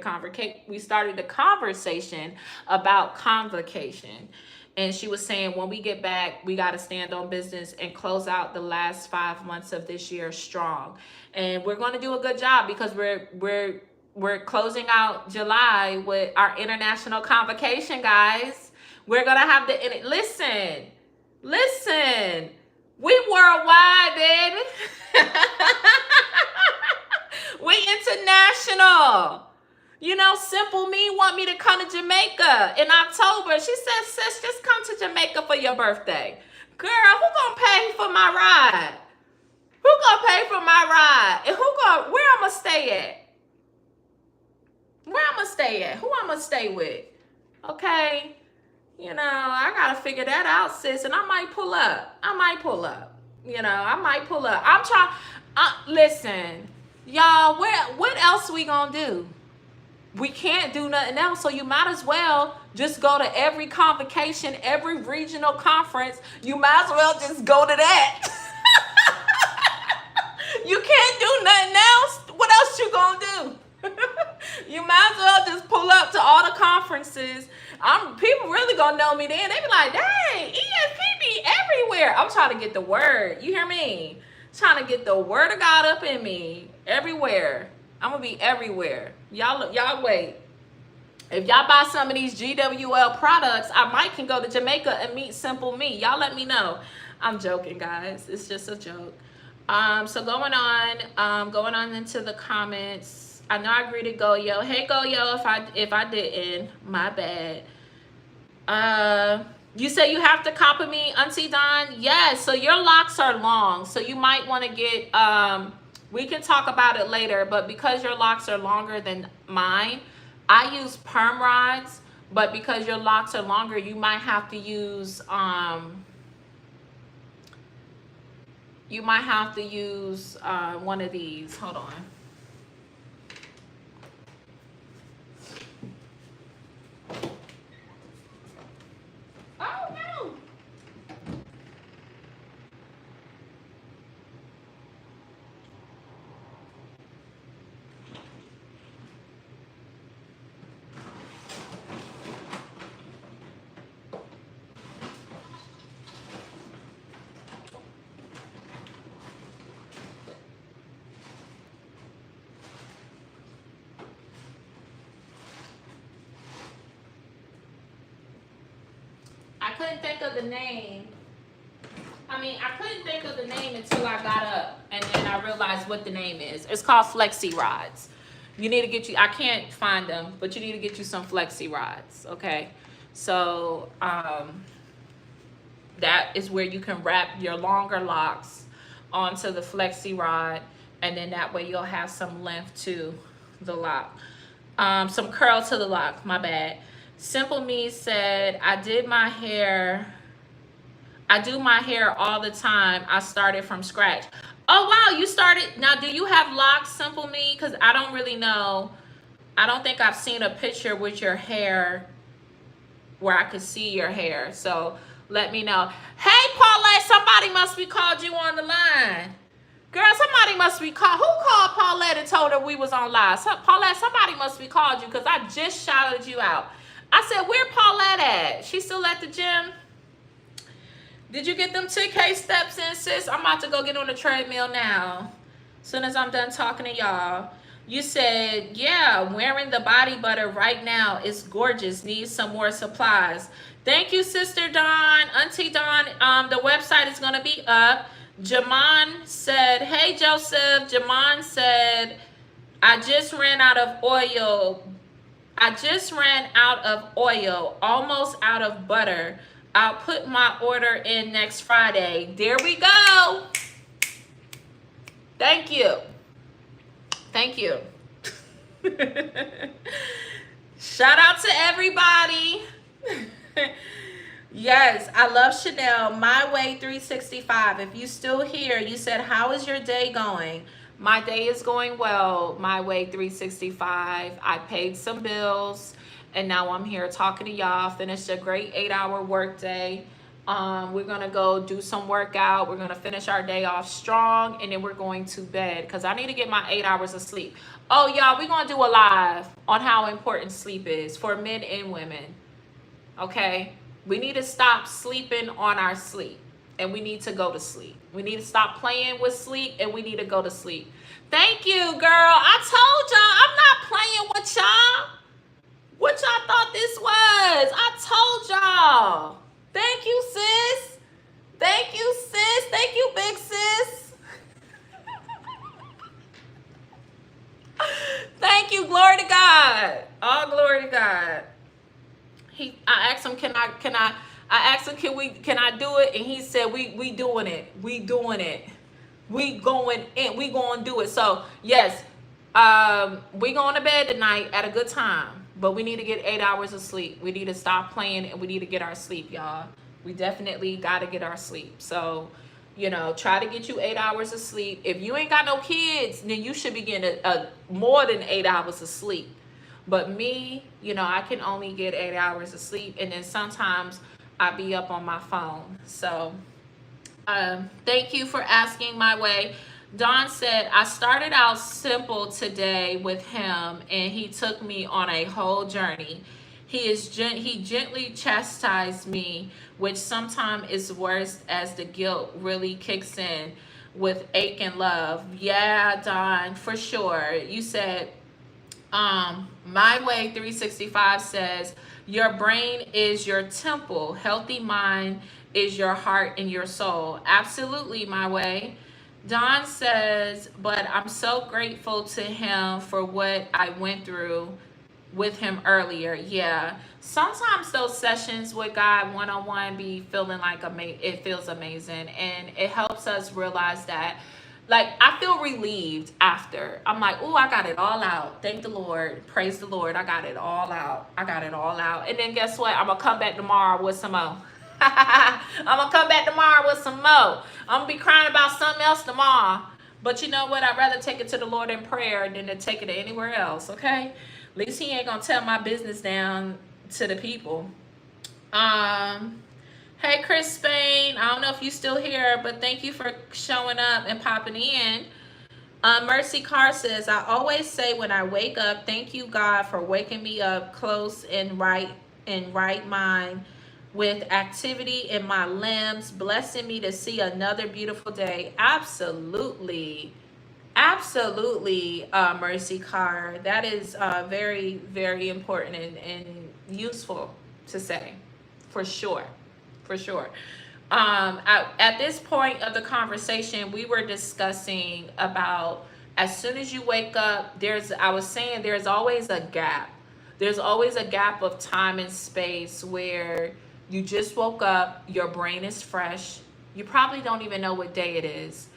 conversation about convocation. And she was saying when we get back, we got to stand on business and close out the last 5 months of this year strong. And we're going to do a good job because we're closing out July with our international convocation, guys. We're going to have listen, we worldwide, baby. We international. You know, Simple Me want me to come to Jamaica in October. She said, sis, just come to Jamaica for your birthday. Girl, who gonna pay for my ride? Who gonna pay for my ride? And where I'm gonna stay at? Where I'm gonna stay at? Who I'm gonna stay with? Okay. You know, I gotta figure that out, sis. And I might pull up. You know, I might pull up. Listen, y'all, what else we gonna do? We can't do nothing else, so you might as well just go to every convocation, every regional conference. You might as well just go to that. You can't do nothing else. What else you gonna do? You might as well just pull up to all the conferences. People really gonna know me then. They be like, dang, EFP be everywhere. I'm trying to get the word. You hear me? Trying to get the word of God up in me everywhere. I'm gonna be everywhere. Y'all wait. If y'all buy some of these GWL products, I might can go to Jamaica and meet Simple Me. Y'all let me know. I'm joking, guys. It's just a joke. So going on into the comments. I know I greeted Goyo. Hey Goyo, if I didn't, my bad. You say you have to copy me, Auntie Don? Yes. So your locks are long, so you might want to get. We can talk about it later, but because your locks are longer than mine, I use perm rods. But because your locks are longer, you might have to use one of these. Hold on. Oh no. I couldn't think of the name. I couldn't think of the name until I got up, and then I realized what the name is. It's called Flexi Rods. You need to get I can't find them, but you need to get you some Flexi Rods, okay? So, that is where you can wrap your longer locks onto the Flexi Rod, and then that way you'll have some length to the lock. Some curl to the lock, my bad. Simple Me said, I do my hair all the time. I started from scratch. Oh, wow, you started. Now, do you have locks, Simple Me? Because I don't really know. I don't think I've seen a picture with your hair where I could see your hair. So let me know. Hey, Paulette, somebody must be called you on the line. Girl, somebody must be called. Who called Paulette and told her we was on live? Paulette, somebody must be called you because I just shouted you out. I said, where Paulette at? She still at the gym? Did you get them 2K steps in, sis? I'm about to go get on the treadmill now. As soon as I'm done talking to y'all. You said, yeah, wearing the body butter right now is gorgeous. Needs some more supplies. Thank you, Sister Dawn. Auntie Dawn, the website is going to be up. Jamon said, hey, Joseph. Jamon said, I just ran out of oil, almost out of butter. I'll put my order in next Friday. There we go. Thank you. Thank you. Shout out to everybody. Yes, I love Chanel. My Way 365. If you still here, you said, how is your day going? My day is going well. My Way 365. I paid some bills, and now I'm here talking to y'all. Finished a great 8-hour work day. We're gonna go do some workout. We're gonna finish our day off strong, and then we're going to bed because I need to get my 8 hours of sleep. Oh, y'all, we're gonna do a live on how important sleep is for men and women. Okay, we need to stop sleeping on our sleep, and we need to go to sleep. We need to stop playing with sleep, and we need to go to sleep. Thank you, girl. I told y'all I'm not playing with y'all. What y'all thought this was? I told y'all. Thank you, sis. Thank you, sis. Thank you, big sis. Thank you. Glory to God. All glory to God. I asked him, can I do it? And he said, we doing it. We doing it. We going in. We going to do it. So yes, we going to bed tonight at a good time, but we need to get 8 hours of sleep. We need to stop playing, and we need to get our sleep, y'all. We definitely got to get our sleep. So You know, try to get you 8 hours of sleep. If you ain't got no kids, then you should be getting a more than 8 hours of sleep. But me, you know, I can only get 8 hours of sleep, and then sometimes I be up on my phone. So thank you for asking my way. Don said, I started out simple today with him, and he took me on a whole journey. He gently chastised me, which sometimes is worse as the guilt really kicks in with ache and love. Yeah, Don, for sure. You said, My Way 365 says, your brain is your temple. Healthy mind is your heart and your soul. Absolutely, My Way. Don says, but I'm so grateful to him for what I went through with him earlier. Yeah. Sometimes those sessions with God one-on-one be feeling like it feels amazing, and it helps us realize that, like, I feel relieved after. I'm like, oh, I got it all out. Thank the Lord. Praise the Lord. I got it all out. I got it all out. And then guess what? I'm going to come back tomorrow with some more. I'm going to come back tomorrow with some more. I'm going to be crying about something else tomorrow. But you know what? I'd rather take it to the Lord in prayer than to take it to anywhere else, okay? At least he ain't going to tell my business down to the people. Hey, Chris Spain. I don't know if you still here, but thank you for showing up and popping in. Mercy Carr says, I always say when I wake up, thank you, God, for waking me up close and right mind with activity in my limbs, blessing me to see another beautiful day. Absolutely. Absolutely, Mercy Carr. That is very, very important and useful to say, for sure. For sure. At this point of the conversation, we were discussing about, as soon as you wake up, I was saying there's always a gap. There's always a gap of time and space where you just woke up, your brain is fresh, you probably don't even know what day it is.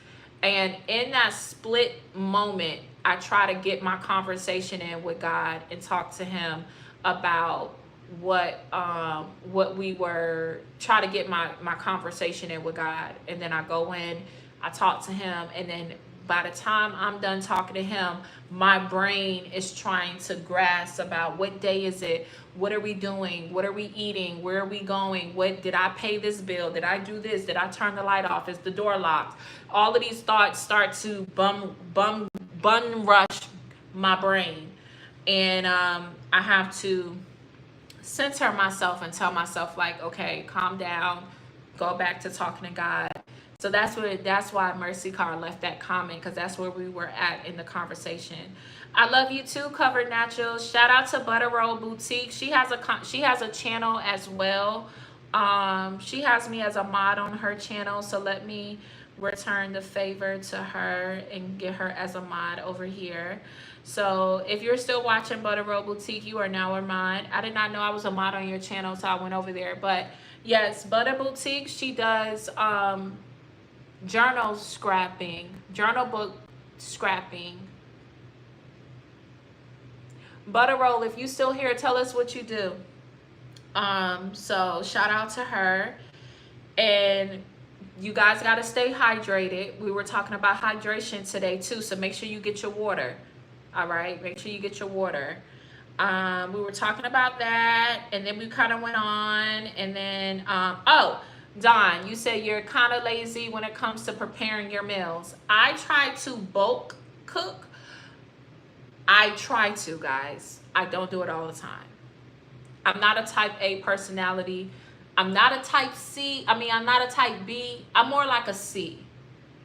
And in that split moment, I try to get my conversation in with God and talk to him about what we were try to get my conversation in with God. And then I go in, I talk to him, and then by the time I'm done talking to him, my brain is trying to grasp about what day is it, what are we doing, what are we eating, where are we going, what did I pay this bill, did I do this, did I turn the light off, is the door locked. All of these thoughts start to bum rush my brain, and I have to center myself and tell myself, like, okay, calm down, go back to talking to God. So that's why Mercy Carr left that comment, because that's where we were at in the conversation. I love you too, Covered Naturals. Shout out to Butter Roll Boutique. She has a channel as well. She has me as a mod on her channel, so let me return the favor to her and get her as a mod over here. So if you're still watching Butter Roll Boutique, you are now a mod. I did not know I was a mod on your channel, so I went over there. But yes, Butter Boutique, she does journal book scrapping. Butter Roll, if you still here, tell us what you do. So shout out to her. And you guys got to stay hydrated. We were talking about hydration today too, so make sure you get your water. All right, make sure you get your water. We were talking about that, and then we kind of went on, and then oh, Don, you said you're kind of lazy when it comes to preparing your meals. I try to bulk cook. I try to, guys. I don't do it all the time. I'm not a type A personality. I'm not a type C. I mean, I'm not a type B. I'm more like a C.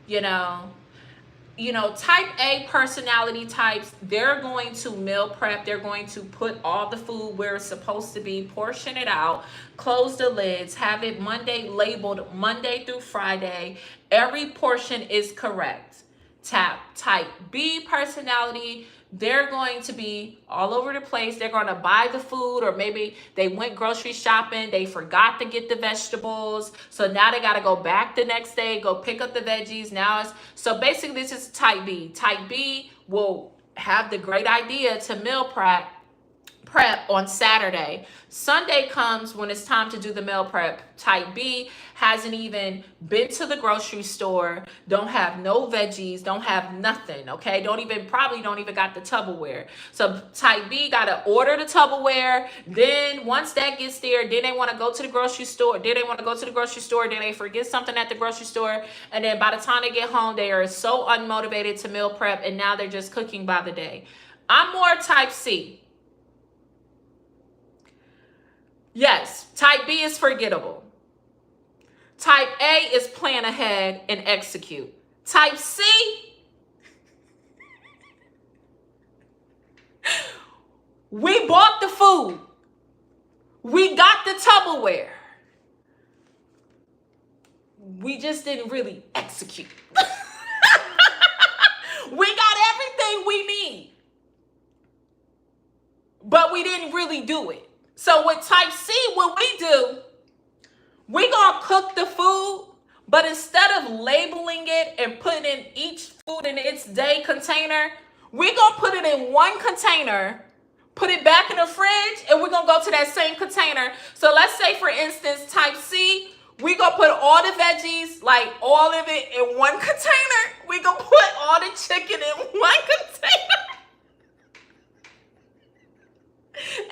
You know, type A personality types, they're going to meal prep. They're going to put all the food where it's supposed to be, portion it out, close the lids, have it labeled Monday through Friday. Every portion is correct. Type B personality, they're going to be all over the place. They're going to buy the food, or maybe they went grocery shopping, they forgot to get the vegetables, so now they got to go back the next day, go pick up the veggies. So basically this is type B. Type B will have the great idea to meal prep, prep on Saturday. Sunday comes when it's time to do the meal prep. Type B hasn't even been to the grocery store, don't have no veggies, don't have nothing, okay? Probably don't even got the Tupperware. So type B got to order the Tupperware. Then once that gets there, then they want to go to the grocery store. Then they forget something at the grocery store. And then by the time they get home, they are so unmotivated to meal prep, and now they're just cooking by the day. I'm more type C. Yes, type B is forgettable. Type A is plan ahead and execute. Type C, we bought the food. We got the Tupperware. We just didn't really execute. We got everything we need, but we didn't really do it. So with type C, what we do, we gonna cook the food, but instead of labeling it and putting in each food in its day container, we gonna put it in one container, put it back in the fridge, and we're gonna go to that same container. So let's say, for instance, type C, we gonna put all the veggies, like all of it, in one container. We gonna put all the chicken in one container.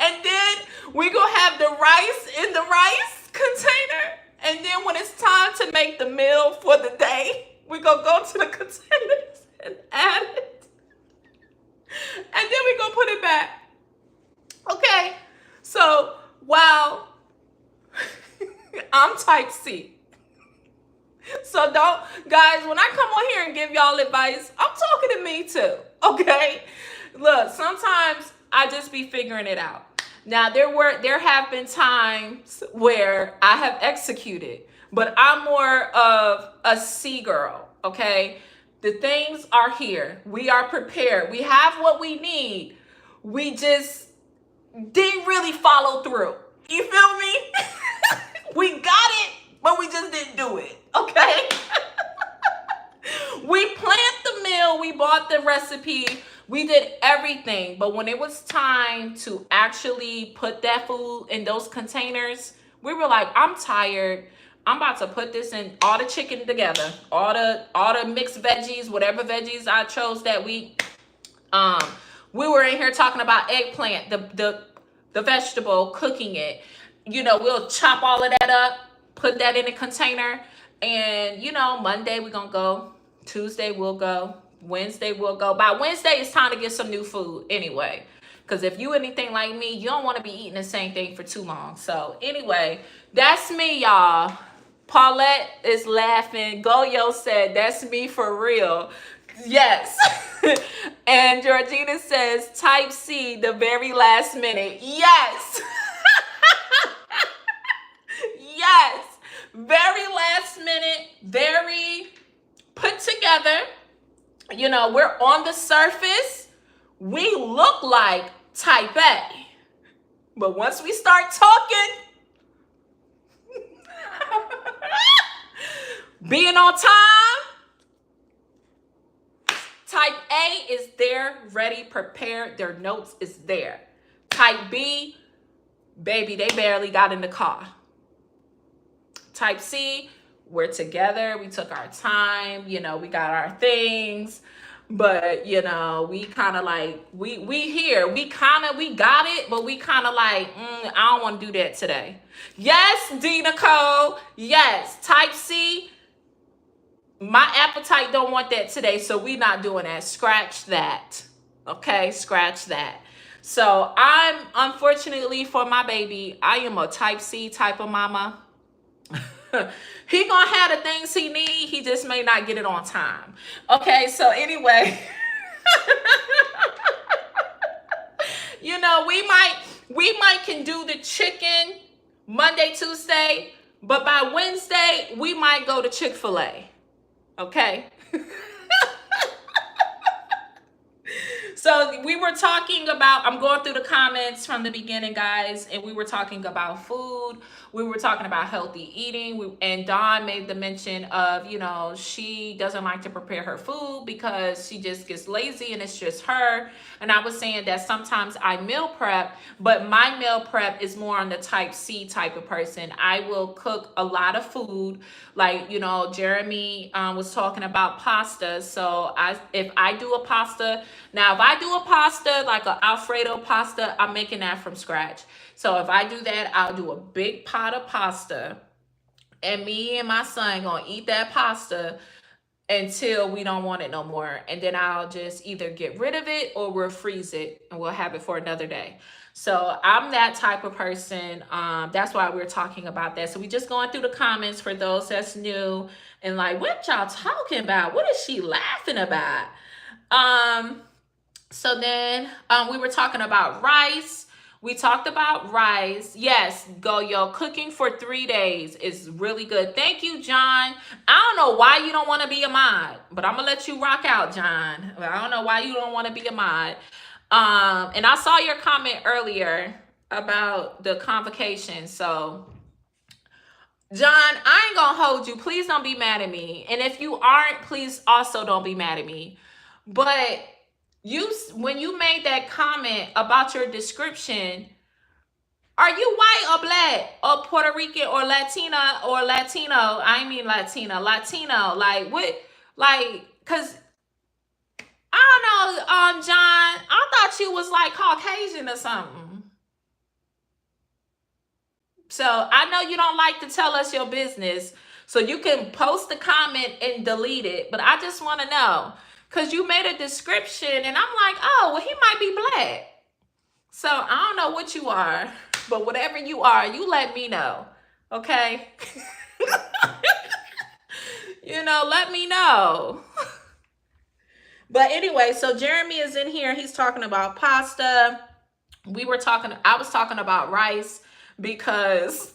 And then we gonna have the rice in the rice container. And then when it's time to make the meal for the day, we gonna go to the containers and add it. And then we gonna put it back. Okay, so wow, I'm type C. So don't, guys, when I come on here and give y'all advice, I'm talking to me too, okay? Look, sometimes I just be figuring it out. Now, there have been times where I have executed, but I'm more of a C girl, okay? The things are here. We are prepared. We have what we need. We just didn't really follow through. You feel me? We got it, but we just didn't do it, okay? We planned the meal. We bought the recipe. We did everything, but when it was time to actually put that food in those containers, we were like, I'm tired. I'm about to put this in all the chicken together, all the mixed veggies, whatever veggies I chose that week. We were in here talking about eggplant, the vegetable, cooking it. You know, we'll chop all of that up, put that in a container, and you know, Monday we're gonna go, Tuesday we'll go, Wednesday we'll go. By Wednesday, it's time to get some new food anyway. Because if you anything like me, you don't want to be eating the same thing for too long. So anyway, that's me, y'all. Paulette is laughing. Goyo said, that's me for real. Yes. And Georgina says, type C, the very last minute. Yes. Yes. Very last minute, very put together. You know, we're on the surface. We look like type A. But once we start talking, being on time, type A is there, ready, prepared. Their notes is there. Type B, baby, they barely got in the car. Type C, we're together. We took our time. You know, we got our things. But, you know, we kind of like, we here. We got it, but we kind of like, I don't want to do that today. Yes, Dina Cole. Yes. Type C, my appetite don't want that today, so we not doing that. Scratch that. Okay, scratch that. So I'm, unfortunately for my baby, I am a type C type of mama. He gonna have the things he need. He just may not get it on time. Okay, so anyway, you know, we might can do the chicken Monday, Tuesday, but by Wednesday we might go to Chick-fil-A. Okay. So we were talking about, I'm going through the comments from the beginning, guys, and we were talking about food. We were talking about healthy eating. And Dawn made the mention of, she doesn't like to prepare her food because she just gets lazy and it's just her. And I was saying that sometimes I meal prep, but my meal prep is more on the type C type of person. I will cook a lot of food. Like, Jeremy was talking about pasta. So if I do a pasta, now if I do a pasta, like an Alfredo pasta, I'm making that from scratch. So if I do that, I'll do a big pot of pasta, and me and my son gonna eat that pasta until we don't want it no more. And then I'll just either get rid of it or we'll freeze it and we'll have it for another day. So I'm that type of person. That's why we're talking about that. So we just going through the comments for those that's new and like, what y'all talking about? What is she laughing about? So then we were talking about rice. We talked about rice. Yes, Goyo, cooking for 3 days is really good. Thank you, John. I don't know why you don't want to be a mod, but I'm going to let you rock out, John. I don't know why you don't want to be a mod. And I saw your comment earlier about the convocation. So, John, I ain't going to hold you. Please don't be mad at me. And if you aren't, please also don't be mad at me. But when you made that comment about your description, are you white or black or Puerto Rican or Latina or Latino? I mean Latina, Latino. Like what? Like, cause I don't know, John. I thought you was like Caucasian or something. So I know you don't like to tell us your business, so you can post the comment and delete it. But I just want to know. Because you made a description, and I'm like, oh, well, he might be black. So I don't know what you are, but whatever you are, you let me know, okay? Let me know. But anyway, so Jeremy is in here. He's talking about pasta. I was talking about rice because...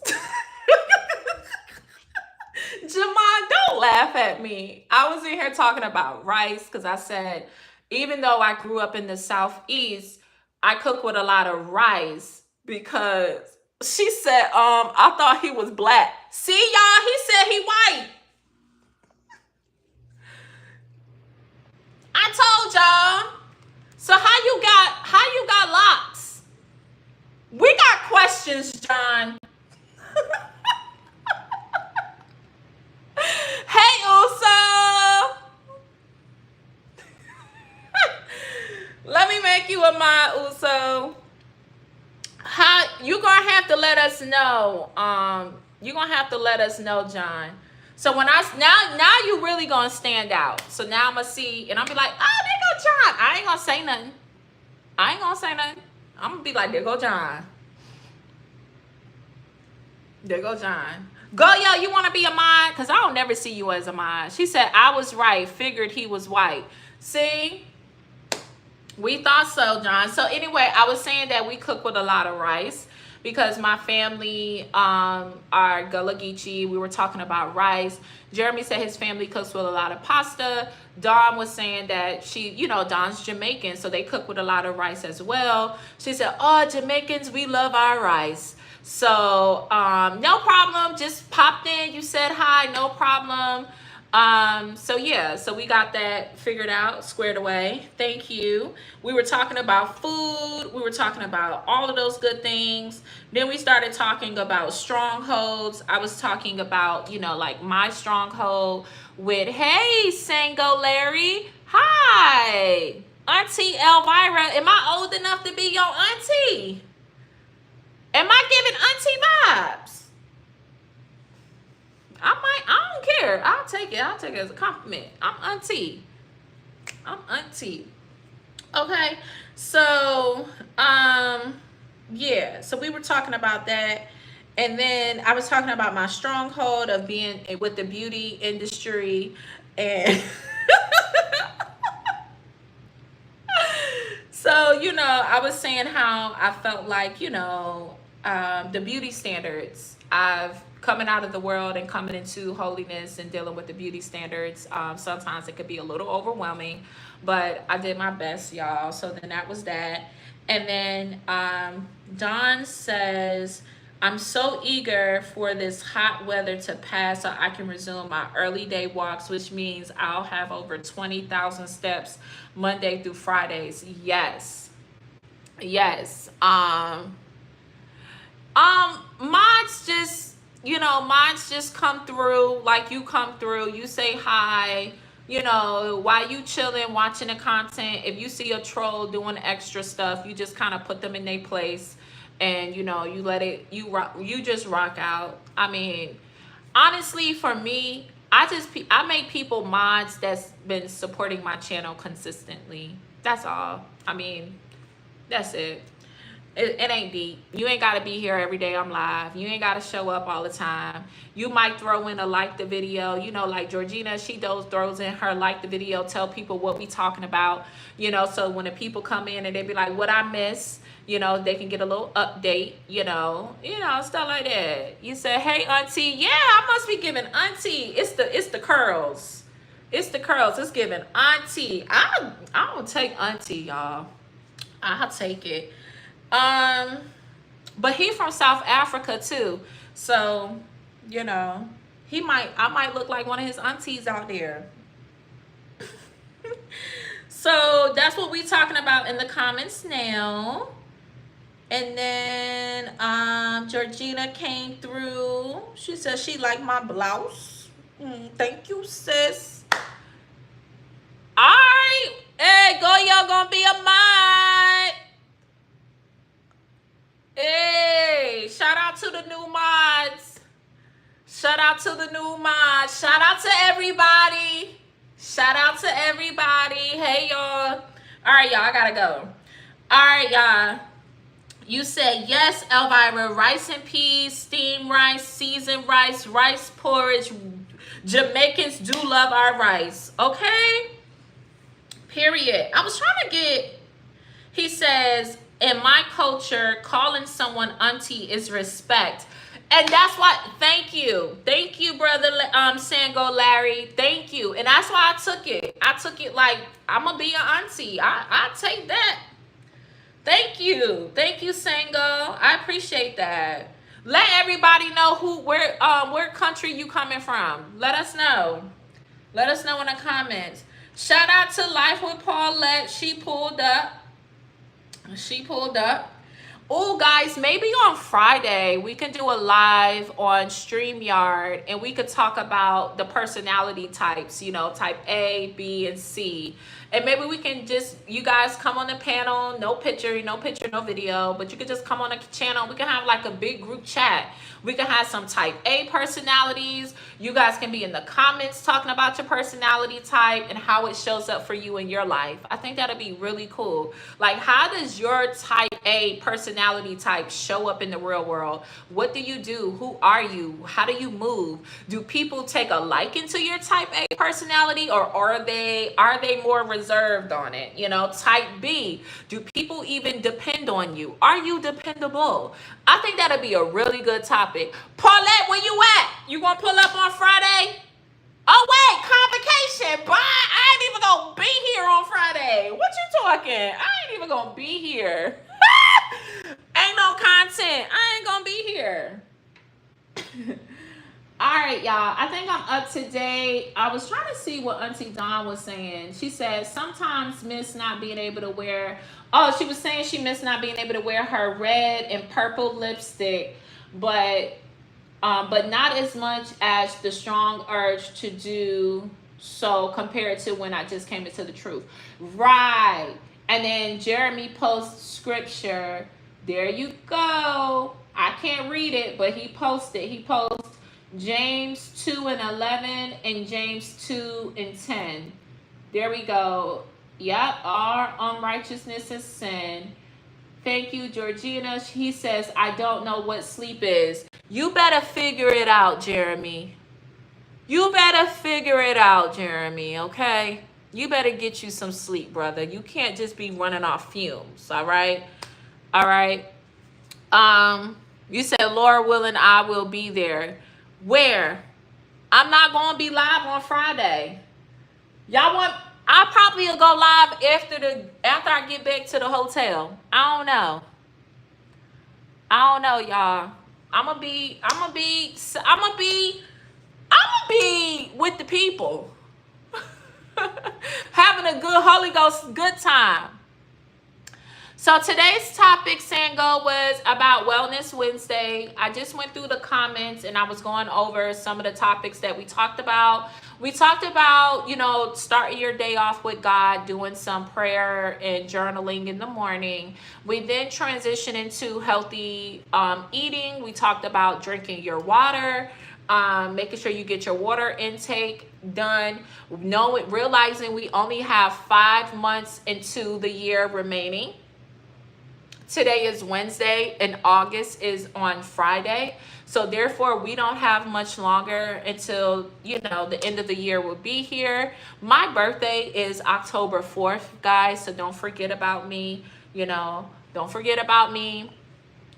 Jamon, don't laugh at me. I was in here talking about rice because I said, even though I grew up in the Southeast, I cook with a lot of rice because she said, I thought he was black. See, y'all, he said he white. I told y'all. So how you got locks? We got questions, John. Hey, Uso. Let me make you a mod, Uso. You gonna have to let us know. You gonna have to let us know, John. So when now you really gonna stand out. So now I'm gonna see, and I'm be like, oh, there go John. I ain't gonna say nothing. I'm gonna be like, there go John. There go John. Go, yo, you want to be a mod? Because I don't never see you as a mod. She said, I was right. Figured he was white. See? We thought so, John. So anyway, I was saying that we cook with a lot of rice because my family are Gullah Geechee. We were talking about rice. Jeremy said his family cooks with a lot of pasta. Dawn was saying that Dawn's Jamaican, so they cook with a lot of rice as well. She said, oh, Jamaicans, we love our rice. So no problem, just popped in, you said hi, no problem. So yeah, so we got that figured out, squared away. Thank you. We were talking about food, we were talking about all of those good things. Then we started talking about strongholds. I was talking about, like my stronghold with, hey, Sango Larry, hi, Auntie Elvira, am I old enough to be your auntie? Am I giving auntie vibes? I don't care. I'll take it as a compliment. I'm auntie. Okay. So, yeah. So we were talking about that. And then I was talking about my stronghold of being with the beauty industry. And so, I was saying how I felt like, the beauty standards. I've coming out of the world and coming into holiness and dealing with the beauty standards. Sometimes it could be a little overwhelming, but I did my best, y'all. So then that was that. And then Dawn says, I'm so eager for this hot weather to pass so I can resume my early day walks, which means I'll have over 20,000 steps Monday through Fridays. Yes. Yes. Mods just, mods just come through like you come through. You say hi, while you chilling, watching the content. If you see a troll doing extra stuff, you just kind of put them in their place, and you let it, you just rock out. I mean, honestly, for me, I make people mods that's been supporting my channel consistently. That's all. I mean, that's it. It ain't deep. You ain't got to be here every day I'm live. You ain't got to show up all the time. You might throw in a like the video, like Georgina, she throws in her like the video, tell people what we talking about, so when the people come in and they be like, what I miss, they can get a little update, stuff like that. You say, hey, auntie. Yeah, I must be giving auntie. It's the curls. It's the curls. It's giving auntie. I'll take auntie, y'all. I'll take it. But he from South Africa too, so I might look like one of his aunties out there. So that's what we talking about in the comments now. And then Georgina came through. She said she liked my blouse. Thank you, sis. All right, hey, y'all gonna be a mod. Hey, shout out to the new mods. Shout out to the new mods. Shout out to everybody. Shout out to everybody. Hey, y'all. All right, y'all, I gotta go. All right, y'all. You said yes, Elvira. Rice and peas, steamed rice, seasoned rice, rice porridge. Jamaicans do love our rice. Okay? Period. I was trying to get, he says, in my culture, calling someone auntie is respect. And that's why, thank you, brother Sango Larry, thank you. And that's why I took it like, I'm gonna be an auntie. I take that. Thank you, Sango. I appreciate that. Let everybody know where country you coming from. Let us know in the comments. Shout out to Life with Paulette. She pulled up. Oh, guys, maybe on Friday we can do a live on StreamYard and we could talk about the personality types, type A, B, and C. And maybe we can just, you guys come on the panel, no picture, no video, but you could just come on the channel. We can have like a big group chat. We can have some type A personalities. You guys can be in the comments talking about your personality type and how it shows up for you in your life. I think that'd be really cool. Like, how does your type A personality type show up in the real world? What do you do? Who are you? How do you move? Do people take a liking to your type A personality, or are they more reserved on it? Type B, do people even depend on you? Are you dependable? I think that'd be a really good topic. Paulette, where you at? You gonna pull up on Friday? Oh wait, convocation. Bye. I ain't even gonna be here on Friday. What you talking? I ain't even gonna be here. Ain't no content. I ain't gonna be here. All right, y'all. I think I'm up to date. I was trying to see what Auntie Dawn was saying. She said sometimes miss not being able to wear. Oh, she was saying she missed not being able to wear her red and purple lipstick, but not as much as the strong urge to do so compared to when I just came into the truth. Right. And then Jeremy posts scripture. There you go. I can't read it, but he posted. He posts James 2:11 and James 2:10. There we go. Yep, our unrighteousness is sin. Thank you, Georgina. He says, I don't know what sleep is. You better figure it out, Jeremy. You better figure it out, Jeremy, okay? You better get you some sleep, brother. You can't just be running off fumes, all right? All right. You said, Laura willing, I will be there. Where? I'm not going to be live on Friday. Y'all want... I probably will go live after I get back to the hotel. I don't know, y'all. I'm gonna be with the people. Having a good Holy Ghost good time. So today's topic, Sango, was about Wellness Wednesday. I just went through the comments and I was going over some of the topics that we talked about. We talked about, starting your day off with God, doing some prayer and journaling in the morning. We then transitioned into healthy eating. We talked about drinking your water, making sure you get your water intake done, realizing we only have 5 months into the year remaining. Today is Wednesday and August is on Friday. So therefore we don't have much longer until, the end of the year will be here. My birthday is October 4th, guys. So don't forget about me, don't forget about me.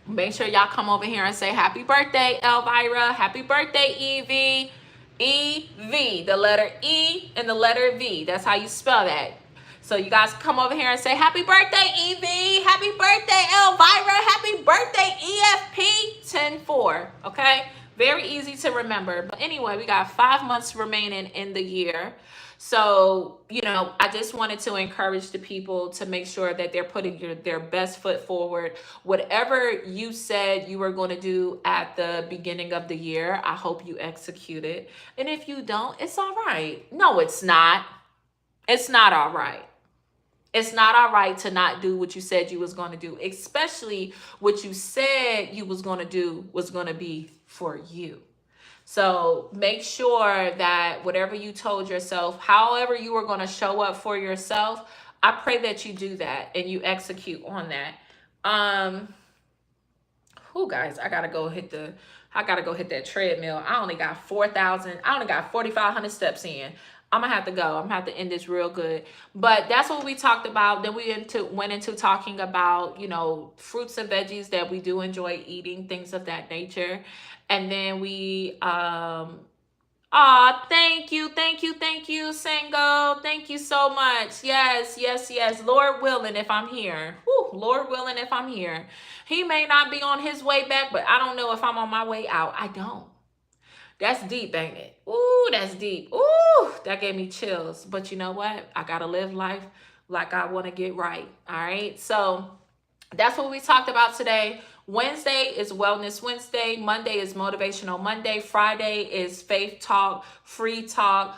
Make sure y'all come over here and say happy birthday, Elvira. Happy birthday, Evie. E-V, the letter E and the letter V. That's how you spell that. So you guys come over here and say happy birthday, Evie. Happy birthday, Elvira. Happy birthday, EFP 10-4. Okay? Very easy to remember. But anyway, we got 5 months remaining in the year. So, I just wanted to encourage the people to make sure that they're putting their best foot forward. Whatever you said you were going to do at the beginning of the year, I hope you execute it. And if you don't, it's all right. No, it's not. It's not all right. It's not all right to not do what you said you was going to do, especially what you said you was going to do was going to be for you. So make sure that whatever you told yourself, however you were going to show up for yourself, I pray that you do that and you execute on that. Guys, I gotta go hit that treadmill. I only got 4,500 steps in. I'm gonna have to go. I'm gonna have to end this real good. But that's what we talked about. Then we went into talking about, fruits and veggies that we do enjoy eating, things of that nature. And then we thank you, Sango. Thank you so much. Yes. Lord willing, if I'm here. Lord willing, if I'm here. He may not be on his way back, but I don't know if I'm on my way out. I don't. That's deep, ain't it? Ooh, that's deep. Ooh, that gave me chills. But you know what? I got to live life like I want to get right. All right. So that's what we talked about today. Wednesday is Wellness Wednesday. Monday is Motivational Monday. Friday is Faith Talk, Free Talk,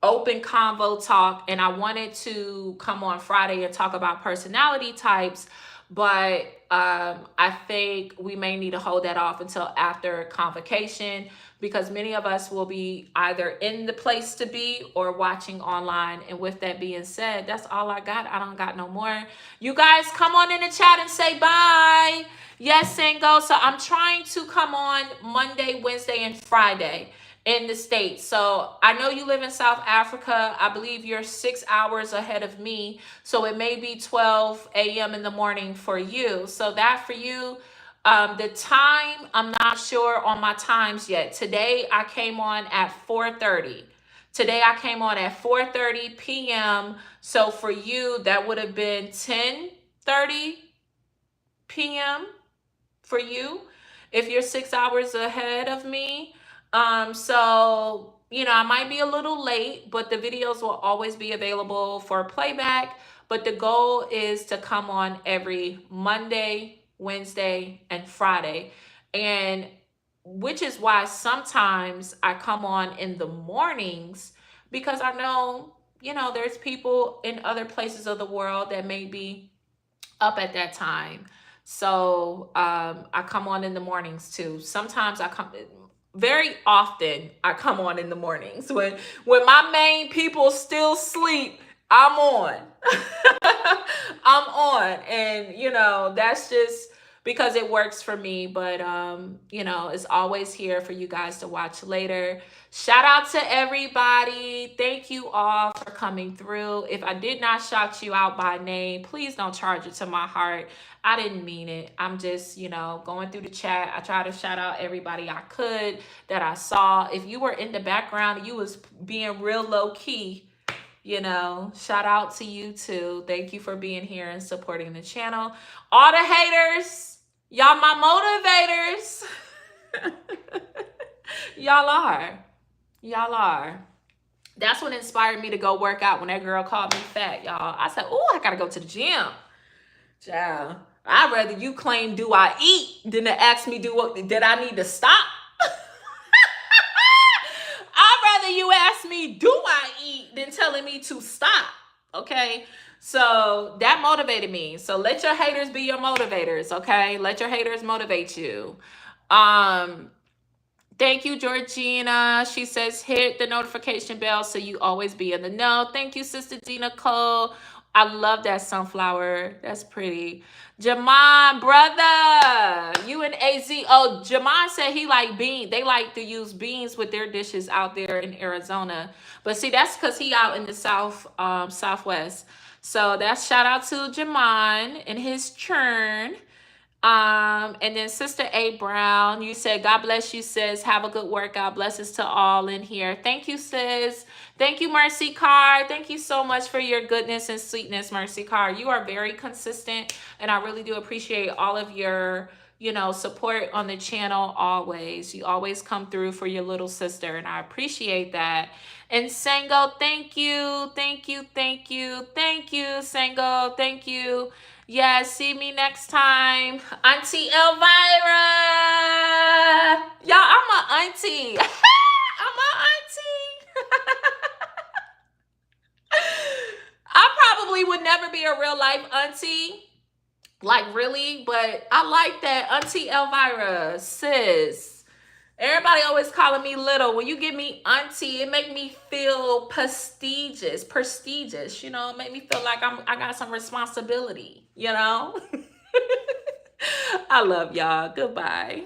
Open Convo Talk. And I wanted to come on Friday and talk about personality types, but I think we may need to hold that off until after convocation, because many of us will be either in the place to be or watching online. And with that being said, that's all I got. I don't got no more. You guys come on in the chat and say bye. Yes, Sango. So I'm trying to come on Monday, Wednesday, and Friday in the States. So I know you live in South Africa. I believe you're 6 hours ahead of me. So it may be 12 a.m. in the morning for you. So that for you, the time, I'm not sure on my times yet. Today I came on at 4:30. Today I came on at 4:30 p.m. So for you, that would have been 10:30 p.m. for you if you're 6 hours ahead of me. So, I might be a little late, but the videos will always be available for playback. But the goal is to come on every Monday, Wednesday, and Friday. And which is why sometimes I come on in the mornings, because I know, there's people in other places of the world that may be up at that time. So I come on in the mornings too. Sometimes very often I come on in the mornings when my main people still sleep. I'm on. I'm on. And that's just because it works for me. But it's always here for you guys to watch later. Shout out to everybody. Thank you all for coming through. If I did not shout you out by name, please don't charge it to my heart. I didn't mean it. I'm just, going through the chat. I try to shout out everybody I could that I saw. If you were in the background, you was being real low key, shout out to you too. Thank you for being here and supporting the channel. All the haters, y'all my motivators. Y'all are. Y'all are. That's what inspired me to go work out when that girl called me fat, y'all. I said, oh, I gotta go to the gym. Child, I'd rather you claim do I eat than to ask me do what did I need to stop. I'd rather you ask me do I eat than telling me to stop. Okay. So that motivated me. So let your haters be your motivators, okay? Let your haters motivate you. Um, Thank you, Georgina. She says, hit the notification bell so you always be in the know. Thank you, Sister Dina Cole. I love that sunflower. That's pretty. Jamon, brother. You and AZ. Oh, Jamon said he like beans. They like to use beans with their dishes out there in Arizona. But see, that's because he out in the southwest. So that's shout out to Jamon and his churn. And then Sister A Brown, you said, God bless you, sis. Have a good workout. Blessings to all in here. Thank you, sis. Thank you, Mercy Car. Thank you so much for your goodness and sweetness, Mercy Car. You are very consistent, and I really do appreciate all of your, support on the channel always. You always come through for your little sister, and I appreciate that. And Sango, thank you. Thank you, thank you, thank you, Sango. Thank you. Yeah, see me next time. Auntie Elvira. Y'all, I'm a auntie. I'm a auntie. I probably would never be a real life auntie. Like, really? But I like that. Auntie Elvira, sis. Everybody always calling me little. When you give me auntie, it make me feel prestigious. It make me feel like I got some responsibility, I love y'all. Goodbye.